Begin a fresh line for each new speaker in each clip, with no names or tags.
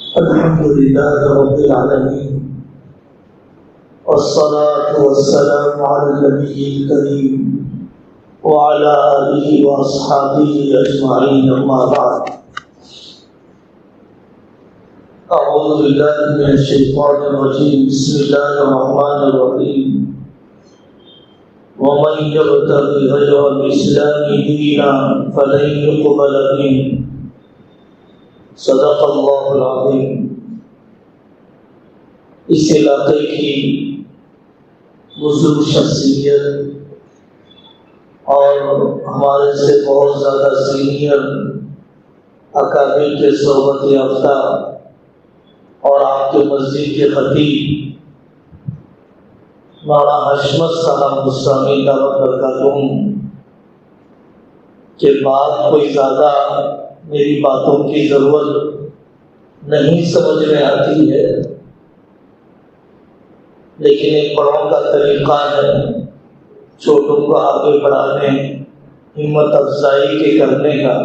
الحمد لله رب العالمين، والصلاة والسلام على النبي الكريم وعلى آله وأصحابه أجمعين، أما بعد. أعوذ بالله من الشيطان الرجيم. بسم الله الرحمن الرحيم. ومن يبتغي غير الإسلام دينا فلن يقبل منه. صدق اللہ العظیم. اس علاقے کی بزرگ شخصیت اور ہمارے سے بہت زیادہ سینئر اکابر کے صحبت یافتہ اور آپ کے مسجد کے خطیب مولانا حشمت صاحب مستعمل دعوت برکاتہم کے بعد کوئی زیادہ میری باتوں کی ضرورت نہیں سمجھ میں آتی ہے، لیکن ایک بڑوں کا طریقہ ہے چھوٹوں کو آگے بڑھانے، ہمت افزائی کے کرنے کا.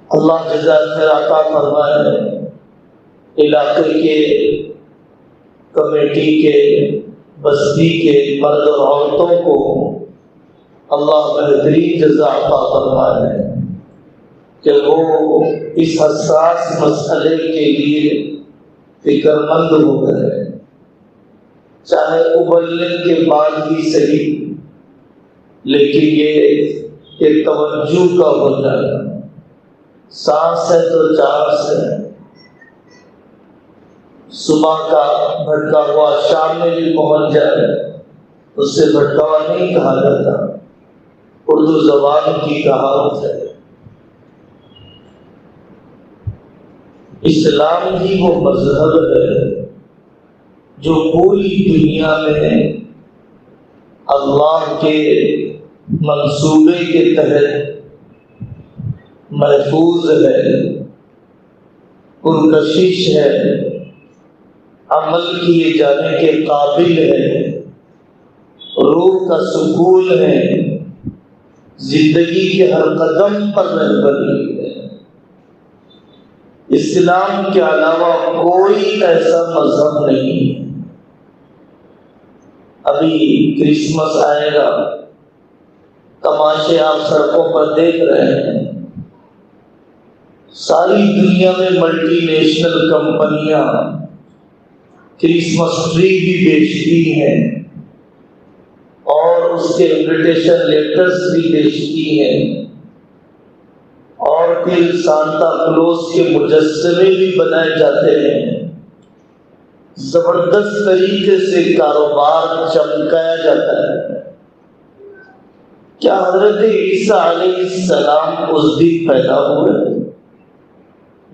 اللہ جزائے خیر عطا فرمائے. علاقے کے کمیٹی کے بستی کے مرد اور عورتوں کو اللہ بہترین جزا عطا فرمائے کہ وہ اس حساس مسئلے کے لیے فکر مند ہو گئے، چاہے ابلنے کے بعد بھی صحیح، لیکن یہ توجہ کا ہو جائے. سانس ہے تو چانس ہے. صبح کا بھٹکا ہوا شام میں بھی پہنچ جائے اس سے بھٹکا ہوا نہیں کہا جاتا. اردو زبان کی کہاوت ہے. اسلام ہی وہ مذہب ہے جو پوری دنیا میں اللہ کے منصوبے کے تحت محفوظ ہے، پرکشش ہے، عمل کیے جانے کے قابل ہے، روح کا سکون ہے، زندگی کے ہر قدم پر رہبری ہے. اسلام کے علاوہ کوئی ایسا مذہب نہیں. ابھی کرسمس آئے گا، تماشے آپ سڑکوں پر دیکھ رہے ہیں. ساری دنیا میں ملٹی نیشنل کمپنیاں کرسمس ٹری بھی بیچتی ہیں اور اس کے انویٹیشن لیٹرز بھی بیچتی ہیں، اور پھر سانتا کلوز کے مجسمے بھی بنائے جاتے ہیں. زبردست طریقے سے کاروبار چمکایا جاتا ہے. کیا حضرت عیسیٰ علیہ السلام اس دن پیدا ہوئے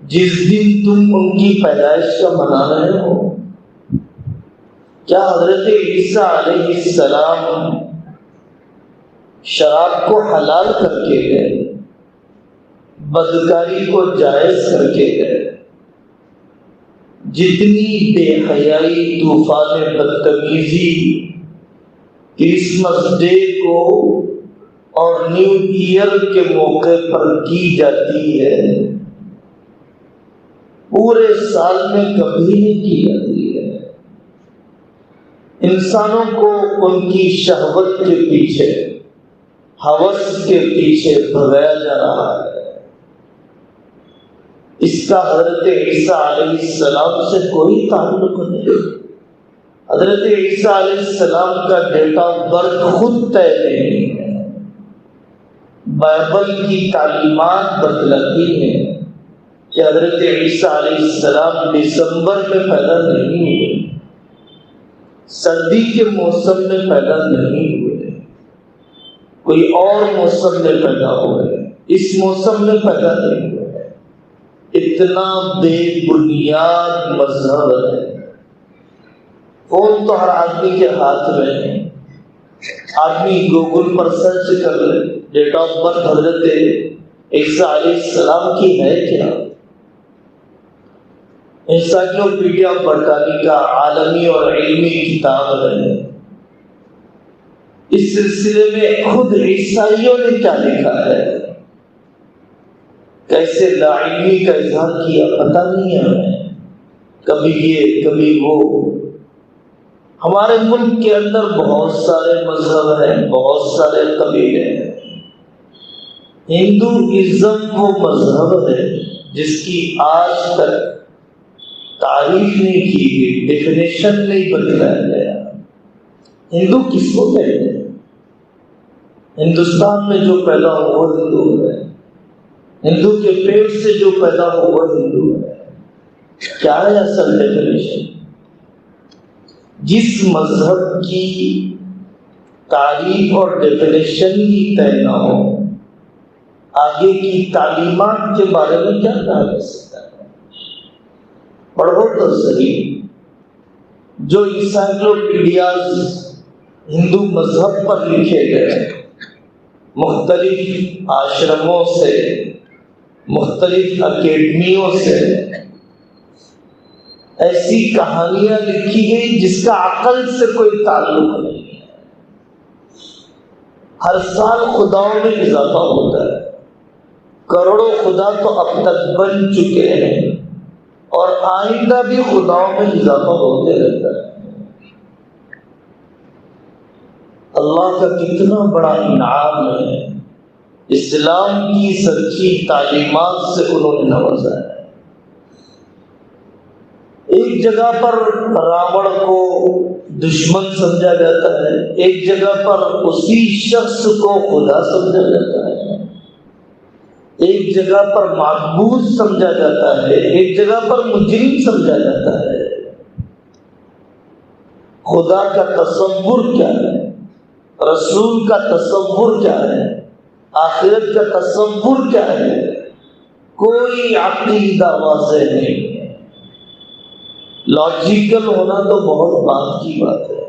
جس دن تم ان کی پیدائش کا منا رہے ہو؟ کیا حضرت عیسیٰ علیہ السلام شراب کو حلال کر کے گئے، بدکاری کو جائز کر کے گئے؟ جتنی بے حیائی، طوفان بدتمیزی کرسمس ڈے کو اور نیو ایئر کے موقع پر کی جاتی ہے، پورے سال میں کبھی نہیں کی جاتی ہے. انسانوں کو ان کی شہوت کے پیچھے، ہوس کے پیچھے بھگایا جا رہا ہے. اس کا حضرت عیسیٰ علیہ السلام سے کوئی تعلق نہیں. حضرت عیسیٰ علیہ السلام کا ڈیٹ آف برتھ خود طے نہیں ہے. بائبل کی تعلیمات بتلاتی ہیں کہ حضرت عیسیٰ علیہ السلام دسمبر میں پیدا نہیں ہوئے، سردی کے موسم میں پیدا نہیں ہوئے، کوئی اور موسم میں پیدا ہوئے، اس موسم میں پیدا نہیں ہوئے. اتنا بے بنیاد مذہب ہے. فون تو ہر آدمی کے ہاتھ میں ہے. آدمی گوگل پر سرچ کر لے ڈیٹ آف برتھ حضرت عیسیٰ علیہ السلام کی ہے کیا؟ انسائکلوپیڈیا برٹانیکا عالمی اور علمی کتاب ہے. اس سلسلے میں خود عیسائیوں نے کیا لکھا ہے؟ کیسے لاعلمی کا اظہار کیا پتہ نہیں ہے ہمیں، کبھی یہ کبھی وہ۔ ہمارے ملک کے اندر بہت سارے مذہب ہیں، بہت سارے قبیلے ہیں۔ ہندوازم وہ مذہب ہے جس کی آج تک تعریف نہیں کی گئی، ڈیفینیشن نہیں بتلایا گیا۔ ہندو کس کو کہتے ہیں؟ ہندوستان میں جو پیدا ہو وہ ہندو ہے، ہندو کے پیٹ سے جو پیدا ہو وہ ہندو ہے۔ کیا ہے اصل ڈیفینیشن؟ جس مذہب کی تعریف اور ڈیفینیشن ہی طے نہ ہو، آگے کی تعلیمات کے بارے میں کیا کہا جا سکتا ہے؟ پڑھو تو صحیح، جو انسائکلوپیڈیاز ہندو مذہب پر لکھے گئے، مختلف آشرموں سے، مختلف اکیڈمیوں سے ایسی کہانیاں لکھی گئی جس کا عقل سے کوئی تعلق نہیں ہے۔ ہر سال خداؤں میں اضافہ ہوتا ہے، کروڑوں خدا تو اب تک بن چکے ہیں اور آئندہ بھی خداؤں میں اضافہ ہوتے رہتا ہے۔ اللہ کا کتنا بڑا انعام ہے، اسلام کی سچی تعلیمات سے انہوں نے نوازا ہے۔ ایک جگہ پر راوڑ کو دشمن سمجھا جاتا ہے، ایک جگہ پر اسی شخص کو خدا سمجھا جاتا ہے، ایک جگہ پر معبود سمجھا جاتا ہے، ایک جگہ پر مجرم سمجھا جاتا ہے۔ خدا کا تصور کیا ہے؟ رسول کا تصور کیا ہے؟ آخرت کا تصور کیا ہے؟ کوئی عقیدہ واضح نہیں ہے۔ لاجیکل ہونا تو بہت بات کی بات ہے،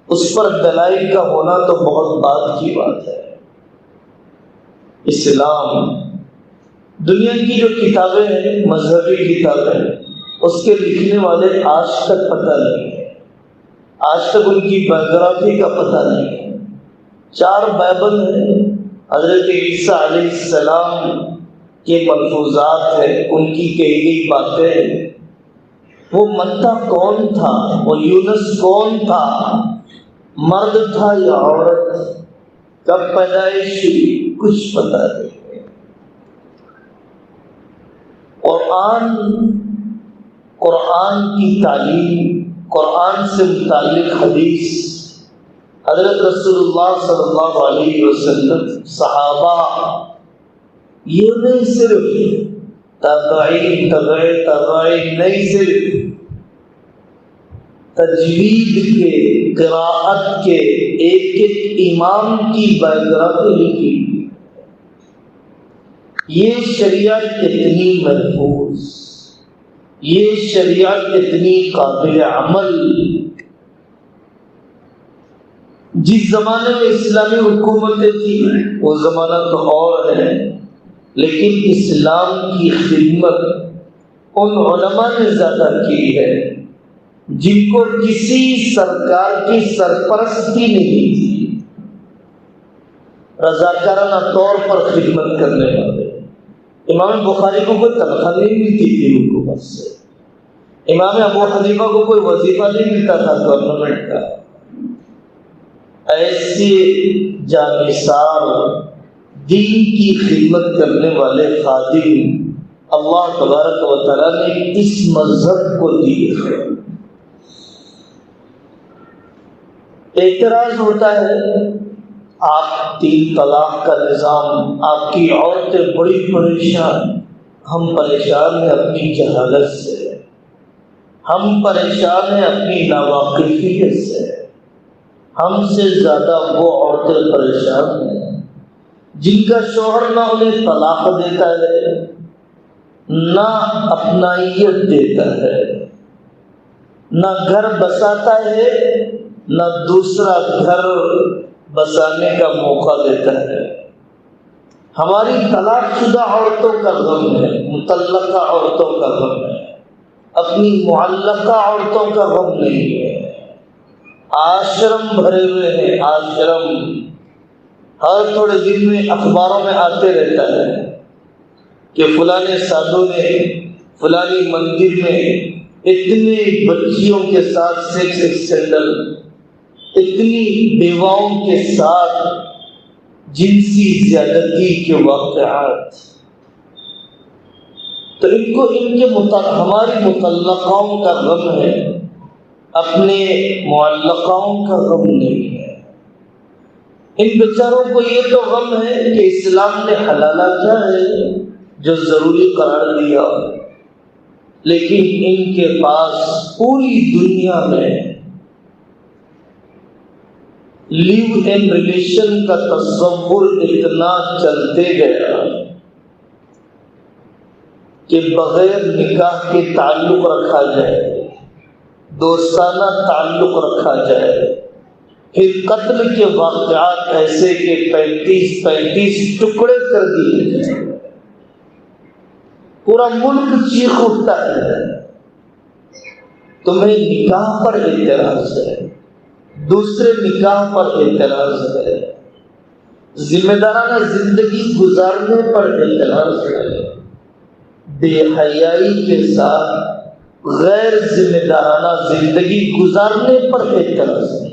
اس پر دلائل کا ہونا تو بہت بات کی بات ہے۔ اسلام دنیا کی جو کتابیں ہیں، مذہبی کتابیں، اس کے لکھنے والے آج تک پتہ نہیں ہے، آج تک ان کی بایوگرافی کا پتہ نہیں ہے۔ 4 بائبل ہیں، حضرت عیسیٰ علیہ السلام کے ملفوظات ہیں، ان کی کہی گئی باتیں۔ وہ متا کون تھا؟ وہ یونس کون تھا؟ مرد تھا یا عورت؟ کب پیدائش ہوئی؟ کچھ پتہ نہیں۔ قرآن کی تعلیم، قرآن سے متعلق حدیث، حضرت رسول اللہ صلی اللہ علیہ وسلم، صحابہ، یہ نہیں صرف تابعین، تابعین نہیں، صرف تجوید کے، قراءت کے ایک ایک امام کی بایوگرافی لکھی۔ یہ شریعت اتنی محفوظ، یہ شریعت اتنی قابل عمل، جس زمانے میں اسلامی حکومتیں تھیں وہ زمانہ تو اور ہے، لیکن اسلام کی خدمت ان علماء نے زیادہ کی ہے جن کو کسی سرکار کی سرپرستی نہیں تھی، رضاکارانہ طور پر خدمت کرنے والے۔ امام بخاری کو کوئی تنخواہ نہیں ملتی تھی حکومت سے، امام ابو حنیفہ کو کوئی وظیفہ نہیں ملتا تھا گورنمنٹ کا۔ ایسے جانثار دین کی خدمت کرنے والے خادم اللہ تبارک و تعالیٰ نے اس مذہب کو دیے ہیں۔ اعتراض ہوتا ہے، آپ 3 طلاق کا نظام، آپ کی عورتیں بڑی پریشان۔ ہم پریشان ہیں اپنی جہالت سے، ہم پریشان ہیں اپنی ناواقفیت سے۔ ہم سے زیادہ وہ عورتیں پریشان ہیں جن کا شوہر نہ انہیں طلاق دیتا ہے، نہ اپنائیت دیتا ہے، نہ گھر بساتا ہے، نہ دوسرا گھر بسانے کا موقع دیتا ہے۔ ہماری طلاق شدہ عورتوں کا غم ہے، مطلقہ عورتوں کا غم ہے، اپنی معلقہ عورتوں کا غم نہیں ہے۔ آشرم بھرے ہوئے ہیں، آشرم ہر تھوڑے دن میں اخباروں میں آتے رہتا ہے، کہ فلانے سادھو نے فلانی مندر میں اتنے بچیوں کے ساتھ سیکس اسکینڈل، اتنی بیواؤں کے ساتھ جنسی زیادتی کے واقعات، تو ان کو ہماری مطلقاؤں کا غم ہے، اپنے معلقاؤں کا غم نہیں ہے۔ ان بیچاروں کو یہ تو غم ہے کہ اسلام نے حلالہ کیا ہے جو ضروری قرار دیا، لیکن ان کے پاس پوری دنیا میں لیو ان ریلیشن کا تصور اتنا چلتے گیا کہ بغیر نکاح کے تعلق رکھا جائے، دوستانہ تعلق رکھا جائے، پھر قتل کے واقعات ایسے کہ 35 ٹکڑے کر دیے جائیں، پورا ملک چیخ اٹھتا ہے۔ تمہیں نکاح پر اعتراض ہے، دوسرے نکاح پر اعتراض ہے، ذمہ دارانہ زندگی گزارنے پر اعتراض ہے، بے حیائی کے ساتھ غیر ذمہ دارانہ زندگی گزارنے پر اعتراض ہے۔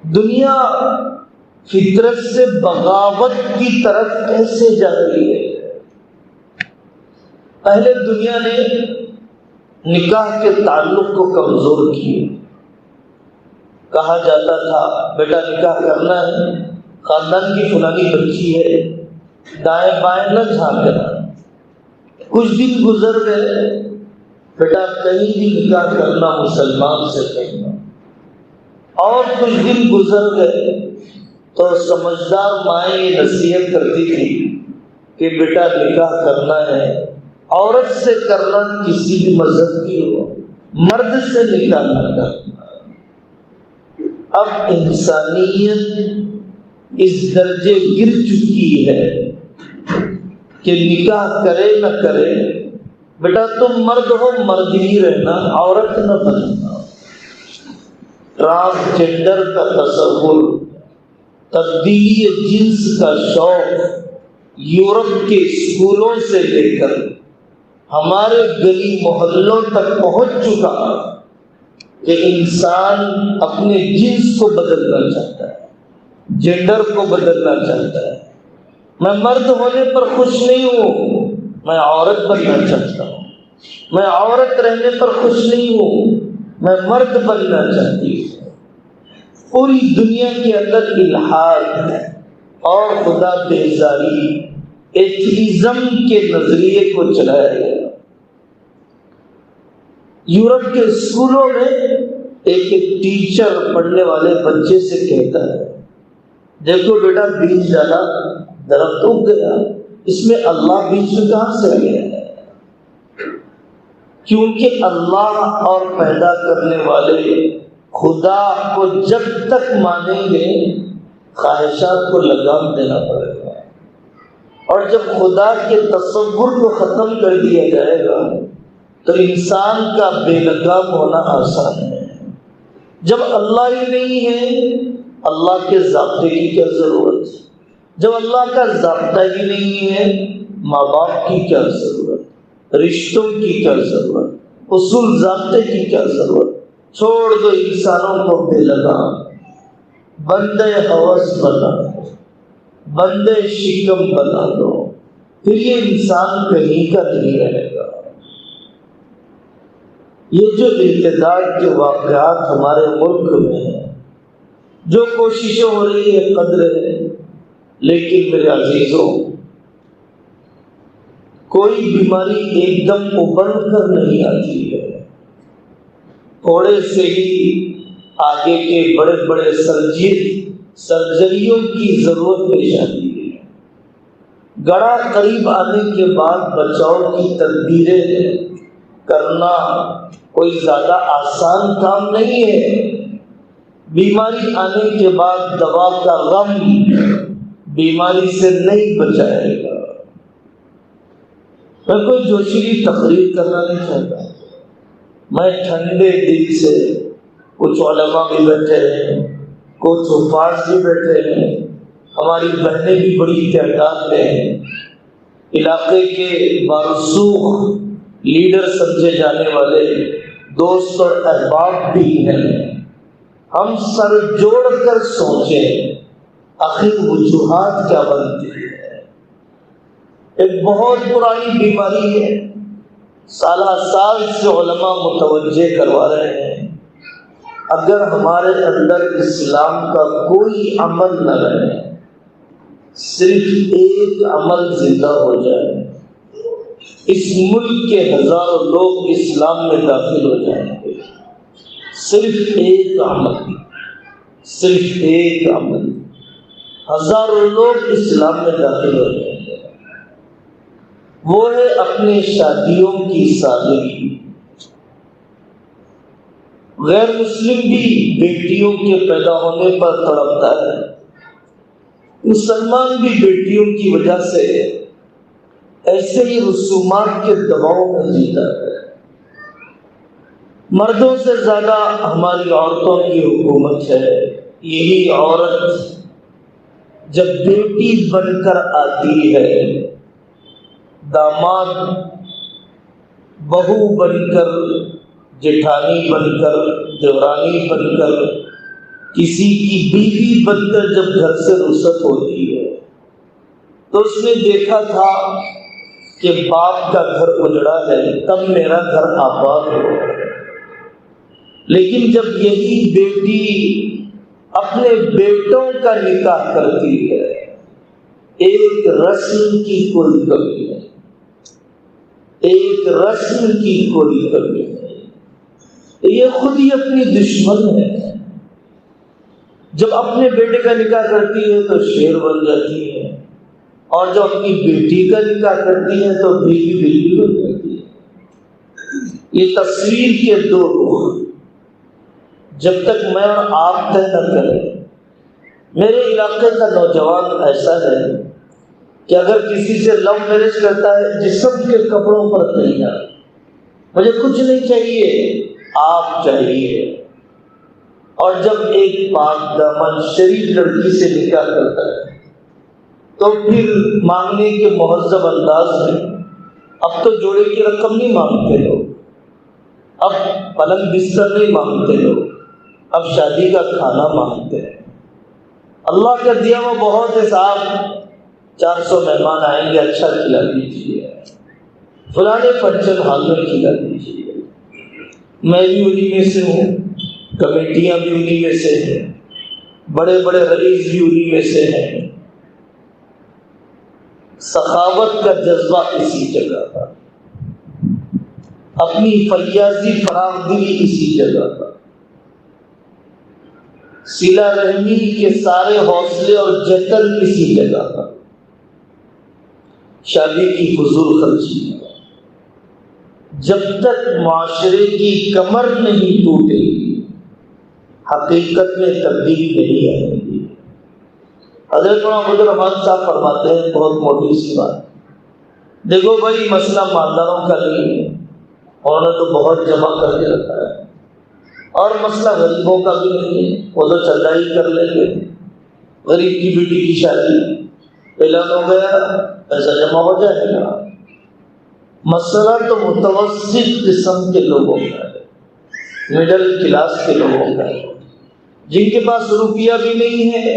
دنیا فطرت سے بغاوت کی طرف کیسے جا رہی ہے؟ پہلے دنیا نے نکاح کے تعلق کو کمزور کیا، کہا جاتا تھا بیٹا نکاح کرنا ہے، خاندان کی فلانی بچی ہے، دائیں بائیں نہ جھانکنا۔ کچھ دن گزر گئے، بیٹا کہیں بھی نکاح کرنا مسلمان سے کرنا، اور کچھ دن گزر گئے تو سمجھدار مائیں یہ نصیحت کرتی تھی کہ بیٹا نکاح کرنا ہے، عورت سے کرنا کسی بھی مذہب کی ہو، مرد سے نکاح نہ کرنا۔ اب انسانیت اس درجے گر چکی ہے کہ نکاح کرے نہ کرے، بیٹا تم مرد ہو، مرد ہی رہنا، عورت نہ بننا۔ ٹرانسجنڈر کا تصور، تبدیلی جنس کا شوق یورپ کے اسکولوں سے لے کر ہمارے گلی محلوں تک پہنچ چکا کہ انسان اپنے جنس کو بدلنا چاہتا ہے، جینڈر کو بدلنا چاہتا ہے۔ میں مرد ہونے پر خوش نہیں ہوں، میں عورت بننا چاہتا ہوں، میں عورت رہنے پر خوش نہیں ہوں، میں مرد بننا چاہتی ہوں۔ پوری دنیا کے اندر الحاد اور خدا بیزاری، ایتھیزم کے نظریے کو چلایا گیا۔ یورپ کے اسکولوں میں ایک ٹیچر پڑھنے والے بچے سے کہتا ہے دیکھو بیٹا بیج ڈالا درخت اگ گیا، اس میں اللہ بیچ میں کہاں سے آ گیا ہے؟ کیونکہ اللہ اور پیدا کرنے والے خدا کو جب تک مانیں گے خواہشات کو لگام دینا پڑے گا، اور جب خدا کے تصور کو ختم کر دیا جائے گا تو انسان کا بے لگام ہونا آسان ہے۔ جب اللہ ہی نہیں ہے، اللہ کے ضابطے کی کیا ضرورت؟ جب اللہ کا ضابطہ ہی نہیں ہے، ماں باپ کی کیا ضرورت؟ رشتوں کی کیا ضرورت؟ اصول ضابطے کی کیا ضرورت؟ چھوڑ دو انسانوں کو بے لگام، بندے ہوس بنا دو، بندے شکم بنا دو، پھر یہ انسان کہیں کا نہیں رہے گا۔ یہ جو ارتداد کے واقعات ہمارے ملک میں ہیں، جو کوششیں ہو رہی ہے قدر ہے، لیکن میرے عزیزوں کوئی بیماری ایک دم ابھر کر نہیں آتی ہے، تھوڑے سے ہی آگے کے بڑے بڑے سرجریوں کی ضرورت پیش آتی ہے۔ گڑھا قریب آنے کے بعد بچاؤ کی تدبیریں کرنا کوئی زیادہ آسان کام نہیں ہے۔ بیماری آنے کے بعد دوا کا غم بیماری سے نہیں بچائے گا۔ میں کوئی جوشیلی تقریر کرنا نہیں چاہتا، میں ٹھنڈے دل سے، کچھ علماء بھی بیٹھے ہیں، کچھ حفاظ بھی بیٹھے ہیں، ہماری بہنیں بھی بڑی تعداد میں ہیں، علاقے کے بارسوخ لیڈر سمجھے جانے والے دوست اور احباب بھی ہیں، ہم سر جوڑ کر سوچیں آخر وجوہات کیا بنتی ہے۔ ایک بہت پرانی بیماری ہے، سالہ سال سے علماء متوجہ کروا رہے ہیں، اگر ہمارے اندر اسلام کا کوئی عمل نہ رہے، صرف ایک عمل زندہ ہو جائے، اس ملک کے ہزاروں لوگ اسلام میں داخل ہو جائیں گے۔ صرف ایک عمل، صرف ایک عمل، ہزاروں لوگ اسلام میں داخل ہو جائیں گے۔ وہ ہے اپنے شادیوں کی سادگی۔ غیر مسلم بھی بیٹیوں کے پیدا ہونے پر تڑپتا ہے، مسلمان بھی بیٹیوں کی وجہ سے ایسے ہی رسومات کے دباؤ میں جیتا ہے۔ مردوں سے زیادہ ہماری عورتوں کی حکومت ہے۔ یہی عورت جب بیٹی بن کر آتی ہے، داماد بہو بن کر، جٹھانی بن کر، دیورانی بن کر، کسی کی بیوی بن کر جب گھر سے رخصت ہوتی ہے تو اس نے دیکھا تھا کہ باپ کا گھر اجڑا ہے، تب میرا گھر آباد ہو۔ لیکن جب یہی بیٹی اپنے بیٹوں کا نکاح کرتی ہے، ایک رسم کی کوئی کمی نہیں، ایک رسم کی کوئی کمی نہیں، یہ خود ہی اپنی دشمن ہے۔ جب اپنے بیٹے کا نکاح کرتی ہے تو شیر بن جاتی ہے، اور جب اپنی بیٹی کا نکاح کرتی ہے تو بیوی بلی بن جاتی ہے۔ یہ تصویر کے دو رخ جب تک میں اور آپ طے نہ کریں۔ میرے علاقے کا نوجوان ایسا ہے کہ اگر کسی سے لو میرج کرتا ہے، جسم کے کپڑوں پر تیار، مجھے کچھ نہیں چاہیے، آپ چاہیے، اور جب ایک پاک دامن شریف لڑکی سے نکاح کرتا ہے تو پھر مانگنے کے مہذب انداز میں، اب تو جوڑے کی رقم نہیں مانگتے لوگ، اب پلنگ بستر نہیں مانگتے لوگ، اب شادی کا کھانا مانگتے ہیں۔ اللہ کا دیا ہوا بہت ہے صاحب، 400 مہمان آئیں گے، اچھا کھلا دیجیے، فلانے فنکشن ہال میں کھلا دیجیے۔ میں بھی انہی میں سے ہوں، کمیٹیاں بھی انہی میں سے ہیں، بڑے بڑے رئیس بھی انہی میں سے ہیں۔ سخاوت کا جذبہ اسی جگہ تھا، اپنی فیاضی فراخ دلی اسی جگہ تھا، صلہ رحمی کے سارے حوصلے اور جتن اسی جگہ تھا، شادی کی فضول خرچی۔ جب تک معاشرے کی کمر نہیں ٹوٹے گی، حقیقت میں تبدیلی نہیں آئے گی۔ حضرت محمد رحمان صاحب فرماتے ہیں بہت موٹی سی بات، دیکھو بھائی مسئلہ مالداروں کا نہیں ہے، انہوں نے تو بہت جمع کر کے رکھا ہے، اور مسئلہ غریبوں کا بھی نہیں ہے، وہ تو چندہ ہی کر لیں گے۔ غریب کی بیٹی کی شادی اعلان ہو گیا، پیسہ جمع ہو جائے گا۔ مسئلہ تو متوسط قسم کے لوگوں کا ہے، مڈل کلاس کے لوگوں کا ہے، جن کے پاس روپیہ بھی نہیں ہے،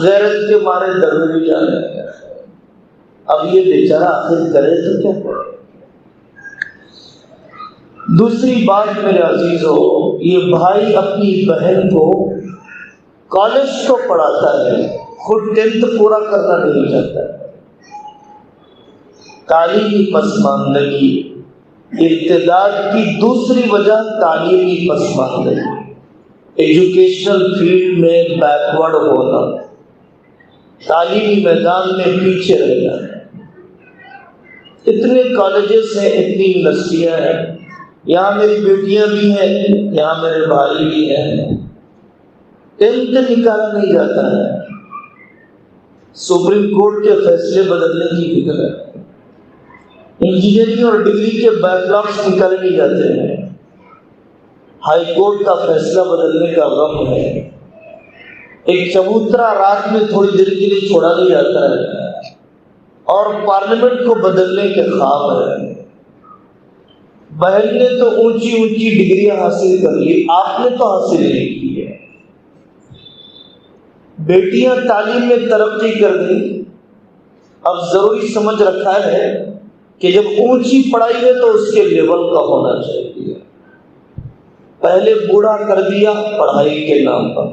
غیرت کے مارے در میں بھی جانے لگا۔ اب یہ بیچارہ آخر کرے تو کیا کرے؟ دوسری بات میرے عزیزو، یہ بھائی اپنی بہن کو کالج تو پڑھاتا ہے، خود 10th پورا کرنا نہیں چاہتا ہے۔ تعلیمی پسماندگی، ارتداد کی دوسری وجہ تعلیمی پسماندگی، ایجوکیشنل فیلڈ میں بیکورڈ ہونا، تعلیمی میدان میں پیچھے رہ جانا۔ اتنے کالجز ہیں، اتنی یونیورسٹیاں ہیں، یہاں میری بیٹیاں بھی ہیں، یہاں میرے بھائی بھی ہیں، 10th نکالا نہیں جاتا ہے۔ سپریم کورٹ کے فیصلے بدلنے کی فکر ہے، انجینئرنگ اور ڈگری کے بیک لاگس نکالے نہیں جاتے ہیں، ہائی کورٹ کا فیصلہ بدلنے کا غم ہے، ایک چبوترا رات میں تھوڑی دیر کے لیے چھوڑا نہیں جاتا ہے، اور پارلیمنٹ کو بدلنے کے خواب ہے۔ بہن نے تو اونچی اونچی ڈگریاں حاصل کر لی، آپ نے تو حاصل نہیں کی ہے۔ بیٹیاں تعلیم میں ترقی کر گئی، اب ضروری سمجھ رکھا ہے کہ جب اونچی پڑھائی ہے تو اس کے لیول کا ہونا چاہیے۔ پہلے بوڑھا کر دیا پڑھائی کے نام پر،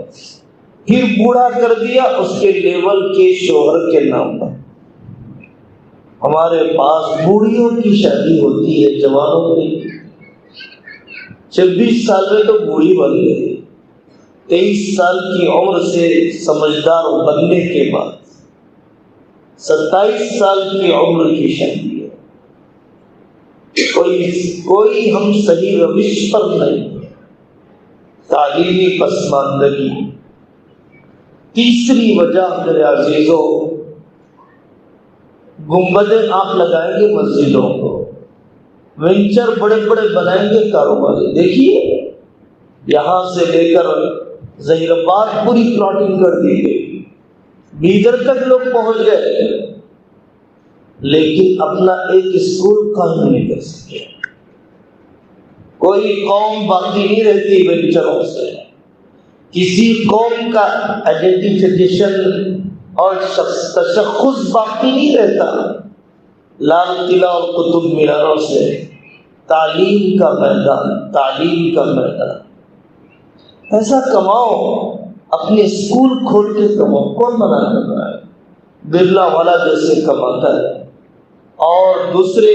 پھر بوڑھا کر دیا اس کے لیول کے شوہر کے نام پر۔ ہمارے پاس بوڑھیوں کی شادی ہوتی ہے، جوانوں کی 26 سال میں تو بوڑھی بن گئی، 23 سال کی عمر سے سمجھدار بننے کے بعد 27 سال کی عمر کی شادی ہے۔ کوئی ہم صحیح روش پر نہیں، تعلیمی پسماندگی۔ تیسری وجہ میرے عزیزوں، گنبدیں آپ لگائیں گے مسجدوں کو، وینچر بڑے بڑے بنائیں گے کاروباری۔ دیکھیے یہاں سے لے کر ظہیر آباد پوری پلاٹنگ کر دی گئی، بیدر تک لوگ پہنچ گئے، لیکن اپنا ایک اسکول قائم نہیں کر سکے۔ کوئی قوم باقی نہیں رہتی وینچروں سے، کسی قوم کا آئیڈینٹیفیکیشن اور تشخص باقی نہیں رہتا۔ لال قلعہ اور قطب میناروں سے تعلیم کا میدان، تعلیم کا میدان۔ ایسا کماؤ، اپنے اسکول کھول کے کماؤ، کون منع کر رہا ہے؟ برلا والا جیسے کماتا ہے، اور دوسرے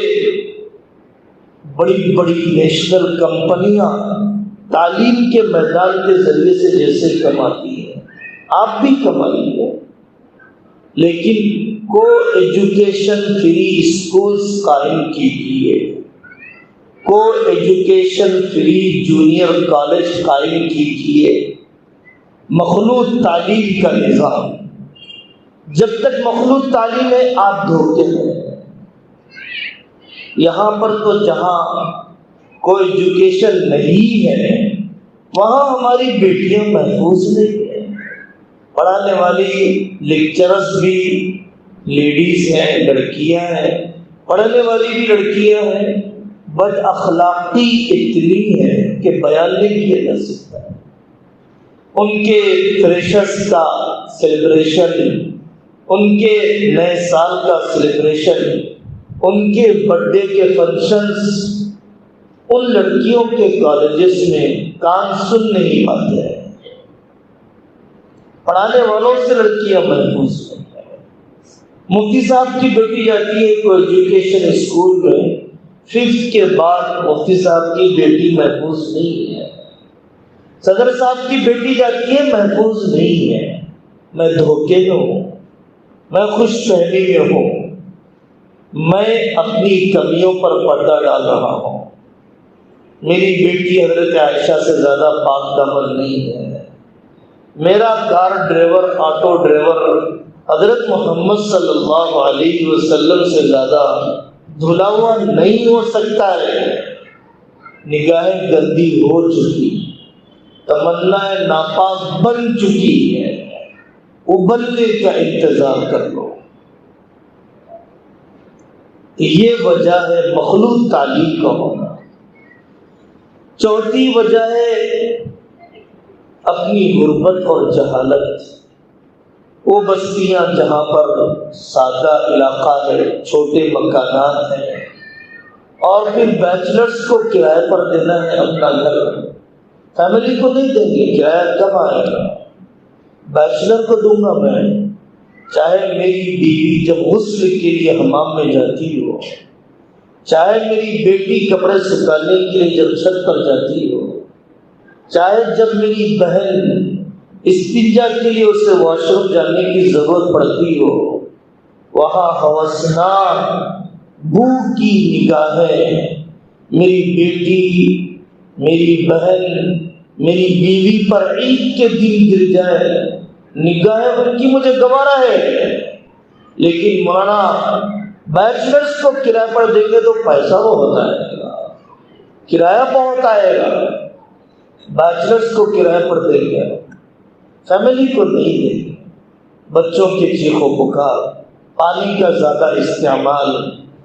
بڑی بڑی نیشنل کمپنیاں تعلیم کے میدان کے ذریعے سے جیسے کماتی ہیں، آپ بھی کمائیے، لیکن کو ایجوکیشن فری اسکولز قائم کیجیے، کو ایجوکیشن فری جونیئر کالج قائم کیجیے، مخلوط تعلیم کا نظام۔ جب تک مخلوط تعلیم ہے آپ دھوکے میں۔ یہاں پر تو جہاں کوئی ایجوکیشن نہیں ہے وہاں ہماری بیٹیاں محفوظ نہیں ہیں۔ پڑھانے والی لیکچرز بھی لیڈیز ہیں، لڑکیاں ہیں، پڑھنے والی بھی لڑکیاں ہیں، بد اخلاقی اتنی ہے کہ بیان نہیں کیا جا سکتا۔ ان کے فریشرز کا سیلیبریشن، ان کے نئے سال کا سیلیبریشن، ان کے برتھ ڈے کے فنکشنز ان لڑکیوں کے کالجز میں کان سن نہیں پاتے ہیں۔ پڑھانے والوں سے لڑکیاں محفوظ ہیں۔ مفتی صاحب کی بیٹی جاتی ہے کوئی ایجوکیشن اسکول میں، 5th کے بعد مفتی صاحب کی بیٹی محفوظ نہیں ہے۔ صدر صاحب کی بیٹی جاتی ہے، محفوظ نہیں ہے۔ میں دھوکے میں ہوں، میں خوش فہمی میں ہوں، میں اپنی کمیوں پر پردہ ڈال رہا ہوں۔ میری بیٹی حضرت عائشہ سے زیادہ پاک دامن نہیں ہے، میرا کار ڈرائیور، آٹو ڈرائیور حضرت محمد صلی اللہ علیہ وسلم سے زیادہ دھلا ہوا نہیں ہو سکتا ہے۔ نگاہیں گندی ہو چکی، تمنا ناپاک بن چکی ہے، ابلنے کا انتظار کر لو۔ یہ وجہ ہے مخلوط تعلیم کا ہونا۔ چوتھی وجہ ہے اپنی غربت اور جہالت۔ وہ بستیاں جہاں پر سادہ علاقہ ہے، چھوٹے مکانات ہیں، اور پھر بیچلرز کو کرائے پر دینا ہے اپنا گھر، فیملی کو نہیں دیں گے، کرایہ کم آئے گا، بیچلر کو دوں گا میں۔ چاہے میری بیوی جب غسل کے لیے حمام میں جاتی ہو، چاہے میری بیٹی کپڑے سکھانے کے لیے جب چھت پر جاتی ہو، چاہے جب میری بہن استنجا کے لیے اسے واش روم جانے کی ضرورت پڑتی ہو، وہاں ہوسناک بو کی نگاہیں میری بیٹی، میری بہن، میری بیوی پر عید کے دن گر جائے، نگاہیں ان کی مجھے گوارا ہے۔ لیکن مولانا بیچلرز کو کرایہ پر دیں گے تو پیسہ بہت آئے گا، کرایہ بہت آئے گا، بیچلرز کو کرایہ پر دیں گے، فیملی کو نہیں دیں گے۔ بچوں کے چیخ و پکار، پانی کا زیادہ استعمال،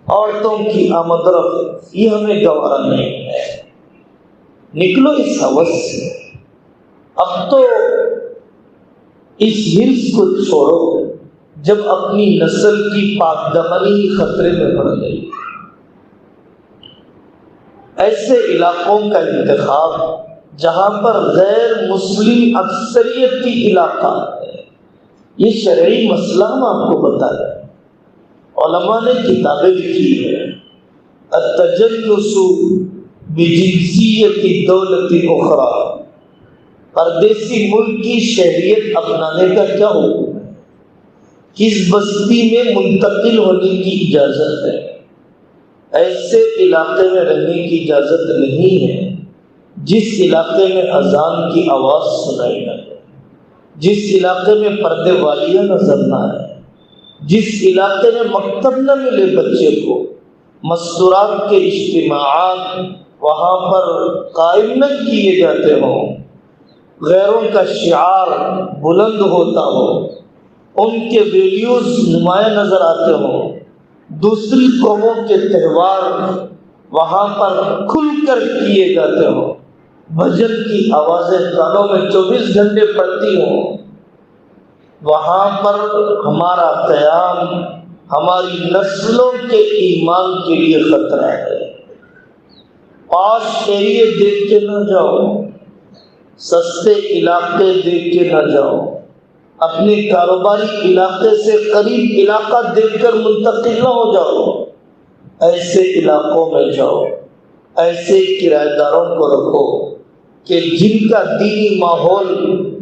عورتوں کی آمد و رفت، یہ ہمیں گوارا نہیں ہے۔ نکلو اس ہوس سے، اب تو اس حرص کو چھوڑو جب اپنی نسل کی پاک دمنی خطرے میں پڑ گئی۔ ایسے علاقوں کا انتخاب جہاں پر غیر مسلم اکثریت کی علاقہ ہے، یہ شرعی مسئلہ ہم آپ کو بتایا۔ علماء نے کتابیں لکھی ہے، التجنس بجنسیت دولت اخرى، پردیسی ملک کی شہریت اپنانے کا کیا حکم ہے، کس بستی میں منتقل ہونے کی اجازت ہے۔ ایسے علاقے میں رہنے کی اجازت نہیں ہے جس علاقے میں اذان کی آواز سنائی نہ دے، جس علاقے میں پردے والیاں نظر نہ آئے، جس علاقے میں مکتب نہ ملے بچے کو، مستورات کے اجتماعات وہاں پر قائم نہ کیے جاتے ہوں، غیروں کا شعار بلند ہوتا ہو، ان کے ویلیوز نمایاں نظر آتے ہوں، دوسری قوموں کے تہوار وہاں پر کھل کر کیے جاتے ہوں، بھجن کی آوازیں کانوں میں 24 گھنٹے پڑتی ہوں، وہاں پر ہمارا قیام ہماری نسلوں کے ایمان کے لیے خطرہ ہے۔ پاش ایریے دیکھ کے نہ جاؤ، سستے علاقے دیکھ کے نہ جاؤ، اپنے کاروباری علاقے سے قریب علاقہ دیکھ کر منتقل نہ ہو جاؤ، ایسے علاقوں میں جاؤ، ایسے کرایہ داروں کو رکھو کہ جن کا دینی ماحول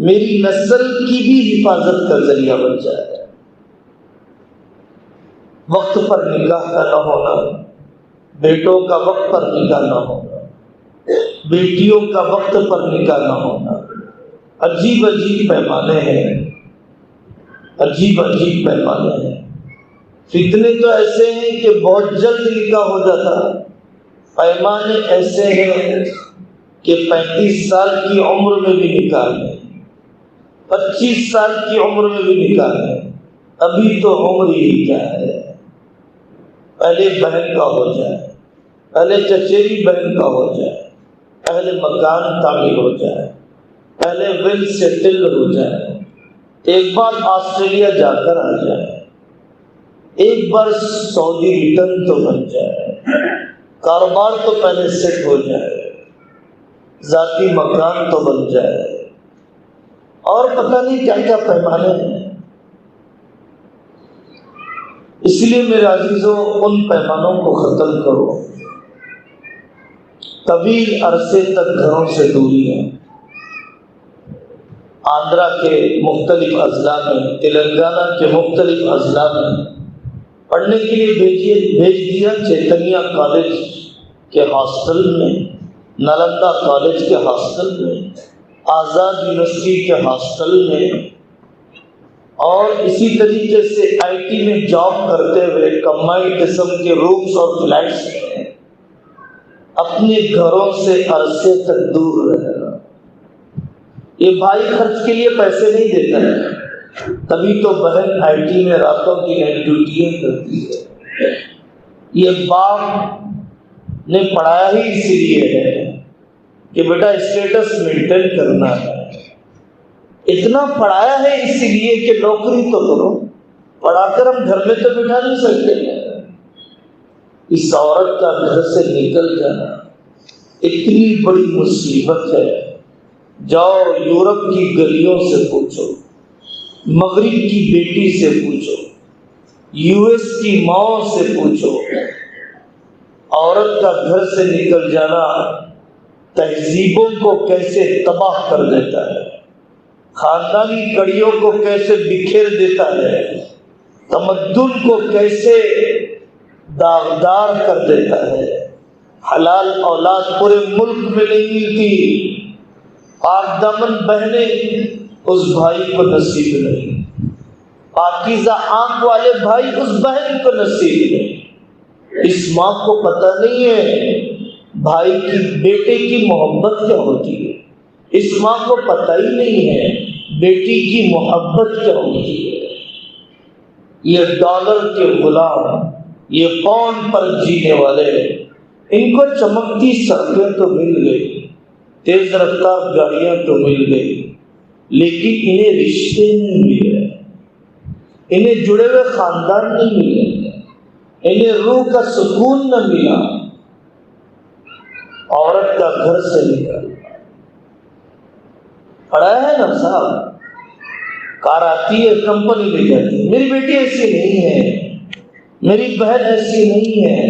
میری نسل کی بھی حفاظت کا ذریعہ بن جائے۔ وقت پر نکاح کا نہ ہونا، بیٹوں کا وقت پر نکاح نہ ہونا، بیٹیوں کا وقت پر نکاح نہ ہونا، عجیب عجیب پیمانے ہیں، عجیب عجیب پیمانے ہیں۔ فتنے تو ایسے ہیں کہ بہت جلد نکاح ہو جاتا، پیمانے ایسے ہیں کہ 35 سال کی عمر میں بھی نکاح ہے، 25 سال کی عمر میں بھی نکاح ہے، ابھی تو عمر ہی کیا ہے، پہلے بہن کا ہو جائے، پہلے چچیری بہن کا ہو جائے، پہلے مکان تعمیر ہو جائے، پہلے ویل سیٹل ہو جائے، ایک بار آسٹریلیا جا کر آ جائے، ایک بار سعودی ریٹرن تو بن جائے، کاروبار تو پہلے سیٹ ہو جائے، ذاتی مکان تو بن جائے، اور پتہ نہیں کیا کیا پیمانے ہیں۔ اس لیے میرے عزیزوں، ان پیمانوں کو ختم کرو۔ طویل عرصے تک گھروں سے دوری ہے، آندھرا کے مختلف اضلاع میں، تلنگانہ کے مختلف اضلاع میں پڑھنے کے لیے بھیج دیا، چیتنیا کالج کے ہاسٹل میں، نالندہ کالج کے ہاسٹل میں، آزاد یونیورسٹی کے ہاسٹل میں، اور اسی طریقے سے آئی ٹی میں جاب کرتے ہوئے کمائی قسم کے رومز اور فلیٹس میں اپنے گھروں سے عرصے تک دور رہنا۔ یہ بھائی خرچ کے لیے پیسے نہیں دیتا ہے، تبھی تو بہن آئی ٹی میں راتوں کی نائٹ ڈیوٹیاں کرتی ہے۔ یہ باپ نے پڑھایا ہی اس لیے ہے کہ بیٹا اسٹیٹس مینٹین کرنا ہے، اتنا پڑھایا ہے اس لیے کہ نوکری تو کرو، پڑھا کر ہم گھر میں تو بٹھا نہیں سکتے۔ اس عورت کا گھر سے نکل جانا اتنی بڑی مصیبت ہے۔ جاؤ یورپ کی گلیوں سے پوچھو، مغرب کی بیٹی سے پوچھو، یو ایس کی ماؤں سے پوچھو، عورت کا گھر سے نکل جانا تہذیبوں کو کیسے تباہ کر دیتا ہے، خاندانی کڑیوں کو کیسے بکھیر دیتا ہے، تمدن کو کیسے داغدار کر دیتا ہے۔ حلال اولاد پورے ملک میں نہیں ملتی، پاک دامن بہنیں اس بھائی کو نصیب نہیں، پاکیزہ آنکھ والے بھائی اس بہن کو نصیب نہیں۔ اس ماں کو پتہ نہیں ہے بھائی کی بیٹے کی محبت کیا ہوتی ہے، اس ماں کو پتہ ہی نہیں ہے بیٹی کی محبت کیا ہوتی ہے۔ یہ ڈالر کے غلام، یہ پاؤنڈ پر جینے والے، ان کو چمکتی سڑکیں تو مل گئی، تیز رفتار گاڑیاں تو مل گئی، لیکن انہیں رشتے نہیں ملے، انہیں جڑے ہوئے خاندان نہیں ملے، انہیں روح کا سکون نہ ملا، عورت کا گھر سے نکل پڑھایا ہے نا صاحب، کار آتی ہے، کمپنی لے جاتی ہے، میری بیٹی ایسی نہیں ہے، میری بہن ایسی نہیں ہے،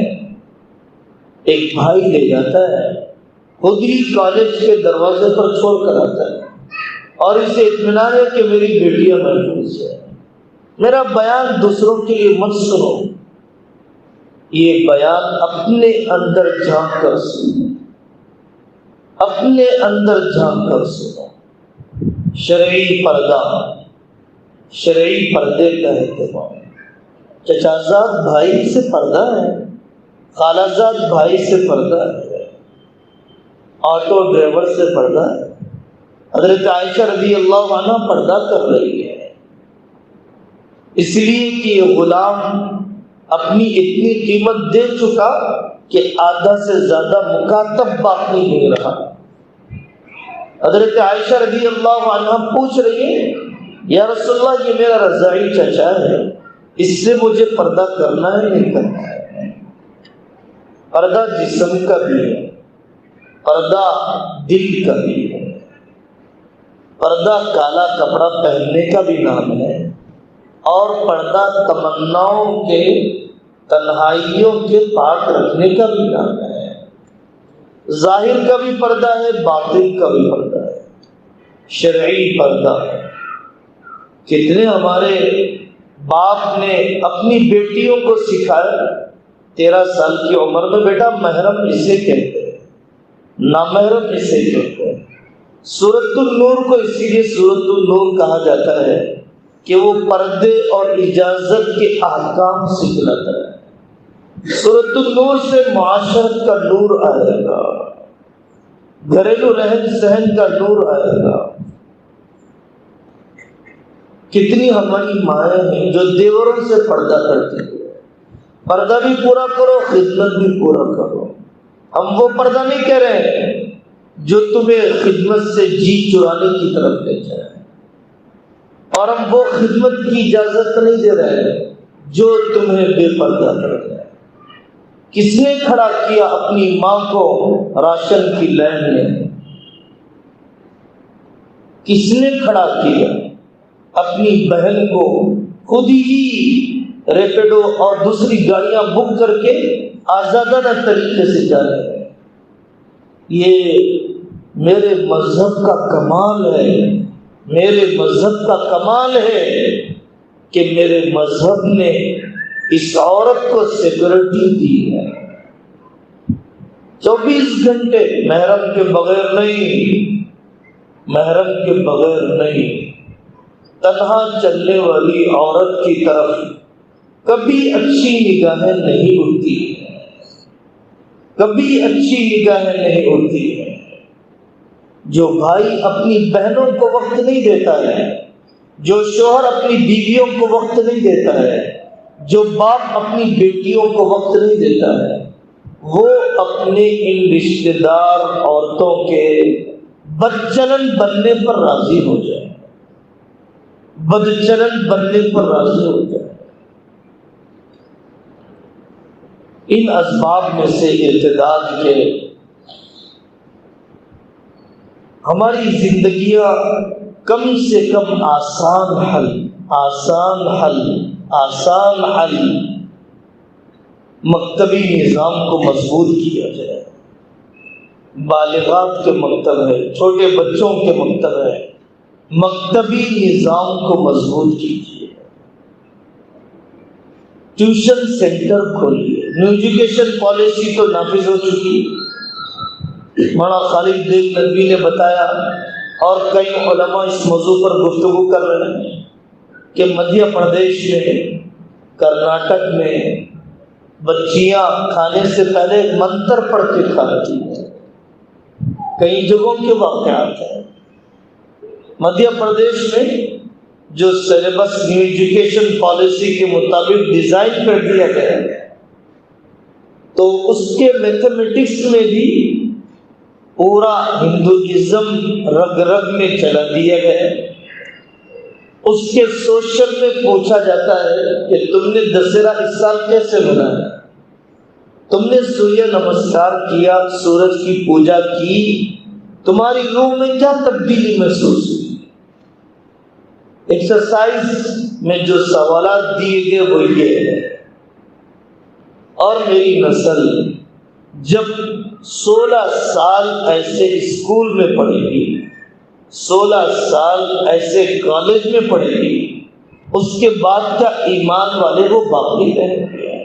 ایک بھائی لے جاتا ہے، خود ہی کالج کے دروازے پر چھوڑ کر آتا ہے، اور اسے اطمینان ہے کہ میری بیٹیاں محفوظ ہے۔ میرا بیان دوسروں کے لیے مت سنو، یہ بیان اپنے اندر جھانک کر سنو، اپنے اندر جھانک کر سنو۔ شرعی پردہ، شرعی پردے کا اہتمام، چچا زاد بھائی سے پردہ ہے، خالہ زاد بھائی سے پردہ ہے، آٹو ڈرائیور سے پردہ ہے۔ حضرت عائشہ رضی اللہ عنہ پردہ کر رہی ہے، اس لیے کہ یہ غلام اپنی اتنی قیمت دے چکا کہ آدھا سے زیادہ مکاتب باقی نہیں رہا۔ حضرت عائشہ رضی اللہ عنہ پوچھ رہی ہے، یا رسول اللہ یہ میرا رضاعی چچا ہے، اس سے مجھے پردہ کرنا ہے نہیں کرنا ہے؟ پردہ جسم کا بھی ہے، پردہ دل کا بھی ہے، پردہ کالا کپڑا پہننے کا بھی نام ہے، اور پردہ تمناؤں کے، تنہائیوں کے پاک رکھنے کا بھی نام ہے۔ ظاہر کا بھی پردہ ہے، باطن کا بھی پردہ ہے، شرعی پردہ۔ کتنے ہمارے باپ نے اپنی بیٹیوں کو سکھایا، 13 سال کی عمر میں بیٹا محرم اسے کہتے ہیں، نامحرم اسے کہتے ہیں۔ سورۃ النور کو اسی لیے سورۃ النور کہا جاتا ہے کہ وہ پردے اور اجازت کے احکام سکھلاتا ہے۔ سورۃ النور سے معاشرت کا نور آئے گا، گھریلو رہن سہن کا نور آئے گا۔ کتنی ہماری مائیں ہیں جو دیوروں سے پردہ کرتی ہیں، پردہ بھی پورا کرو، خدمت بھی پورا کرو۔ ہم وہ پردہ نہیں کہہ رہے ہیں جو تمہیں خدمت سے جی چرانے کی طرف لے جائے، اور ہم وہ خدمت کی اجازت نہیں دے رہے ہیں جو تمہیں بے پردہ کر جائے۔ کس نے کھڑا کیا اپنی ماں کو راشن کی لائن میں؟ کس نے کھڑا کیا اپنی بہن کو خود ہی ریپیڈو اور دوسری گاڑیاں بک کر کے آزادانہ طریقے سے جانے ہیں؟ یہ میرے مذہب کا کمال ہے، میرے مذہب کا کمال ہے کہ میرے مذہب نے اس عورت کو سیکورٹی دی ہے، 24 گھنٹے محرم کے بغیر نہیں، محرم کے بغیر نہیں۔ تنہا چلنے والی عورت کی طرف کبھی اچھی نگاہیں نہیں اٹھتی، کبھی اچھی نگاہیں نہیں اٹھتی۔ جو بھائی اپنی بہنوں کو وقت نہیں دیتا ہے، جو شوہر اپنی بیویوں کو وقت نہیں دیتا ہے، جو باپ اپنی بیٹیوں کو وقت نہیں دیتا ہے، وہ اپنے ان رشتہ دار عورتوں کے بدچلن بننے پر راضی ہو جائے، بدچلن بننے پر راضی ہو جائے۔ ان اسباب میں سے ارتداد کے ہماری زندگیاں کم سے کم آسان حل، آسان حل، آسان حل، مکتبی نظام کو مضبوط کیا جائے۔ بالغات کے مکتب ہے، چھوٹے بچوں کے مکتب ہے، مکتبی نظام کو مضبوط کیجیے۔ ٹیوشن سینٹر کھولیے۔ نیو ایجوکیشن پالیسی تو نافذ ہو چکی، مولانا خالد دیو ندوی نے بتایا، اور کئی علماء اس موضوع پر گفتگو کر رہے ہیں کہ مدھیہ پردیش میں، کرناٹک میں بچیاں کھانے سے پہلے منتر پڑھ کے کھاتی ہیں۔ کئی جگہوں کے واقعات ہیں۔ مدھیہ پردیش میں جو سلیبس نیو ایجوکیشن پالیسی کے مطابق ڈیزائن کر دیا گیا ہے، تو اس کے میتھمیٹکس میں بھی پورا ہندوازم رگ رگ میں چلا دیا گیا ہے۔ اس کے سوشل میں پوچھا جاتا ہے کہ تم نے دسہرا اس سال کیسے منایا، تم نے سوریہ نمسکار کیا، سورج کی پوجا کی، تمہاری روح میں کیا تبدیلی محسوس ہوئی؟ ایکسرسائز میں جو سوالات دیے گئے وہ یہ ہے۔ اور میری نسل جب 16 سال ایسے اسکول میں پڑھے گی، 16 سال ایسے کالج میں پڑھے گی، اس کے بعد کا ایمان والے وہ باقی رہیں گے۔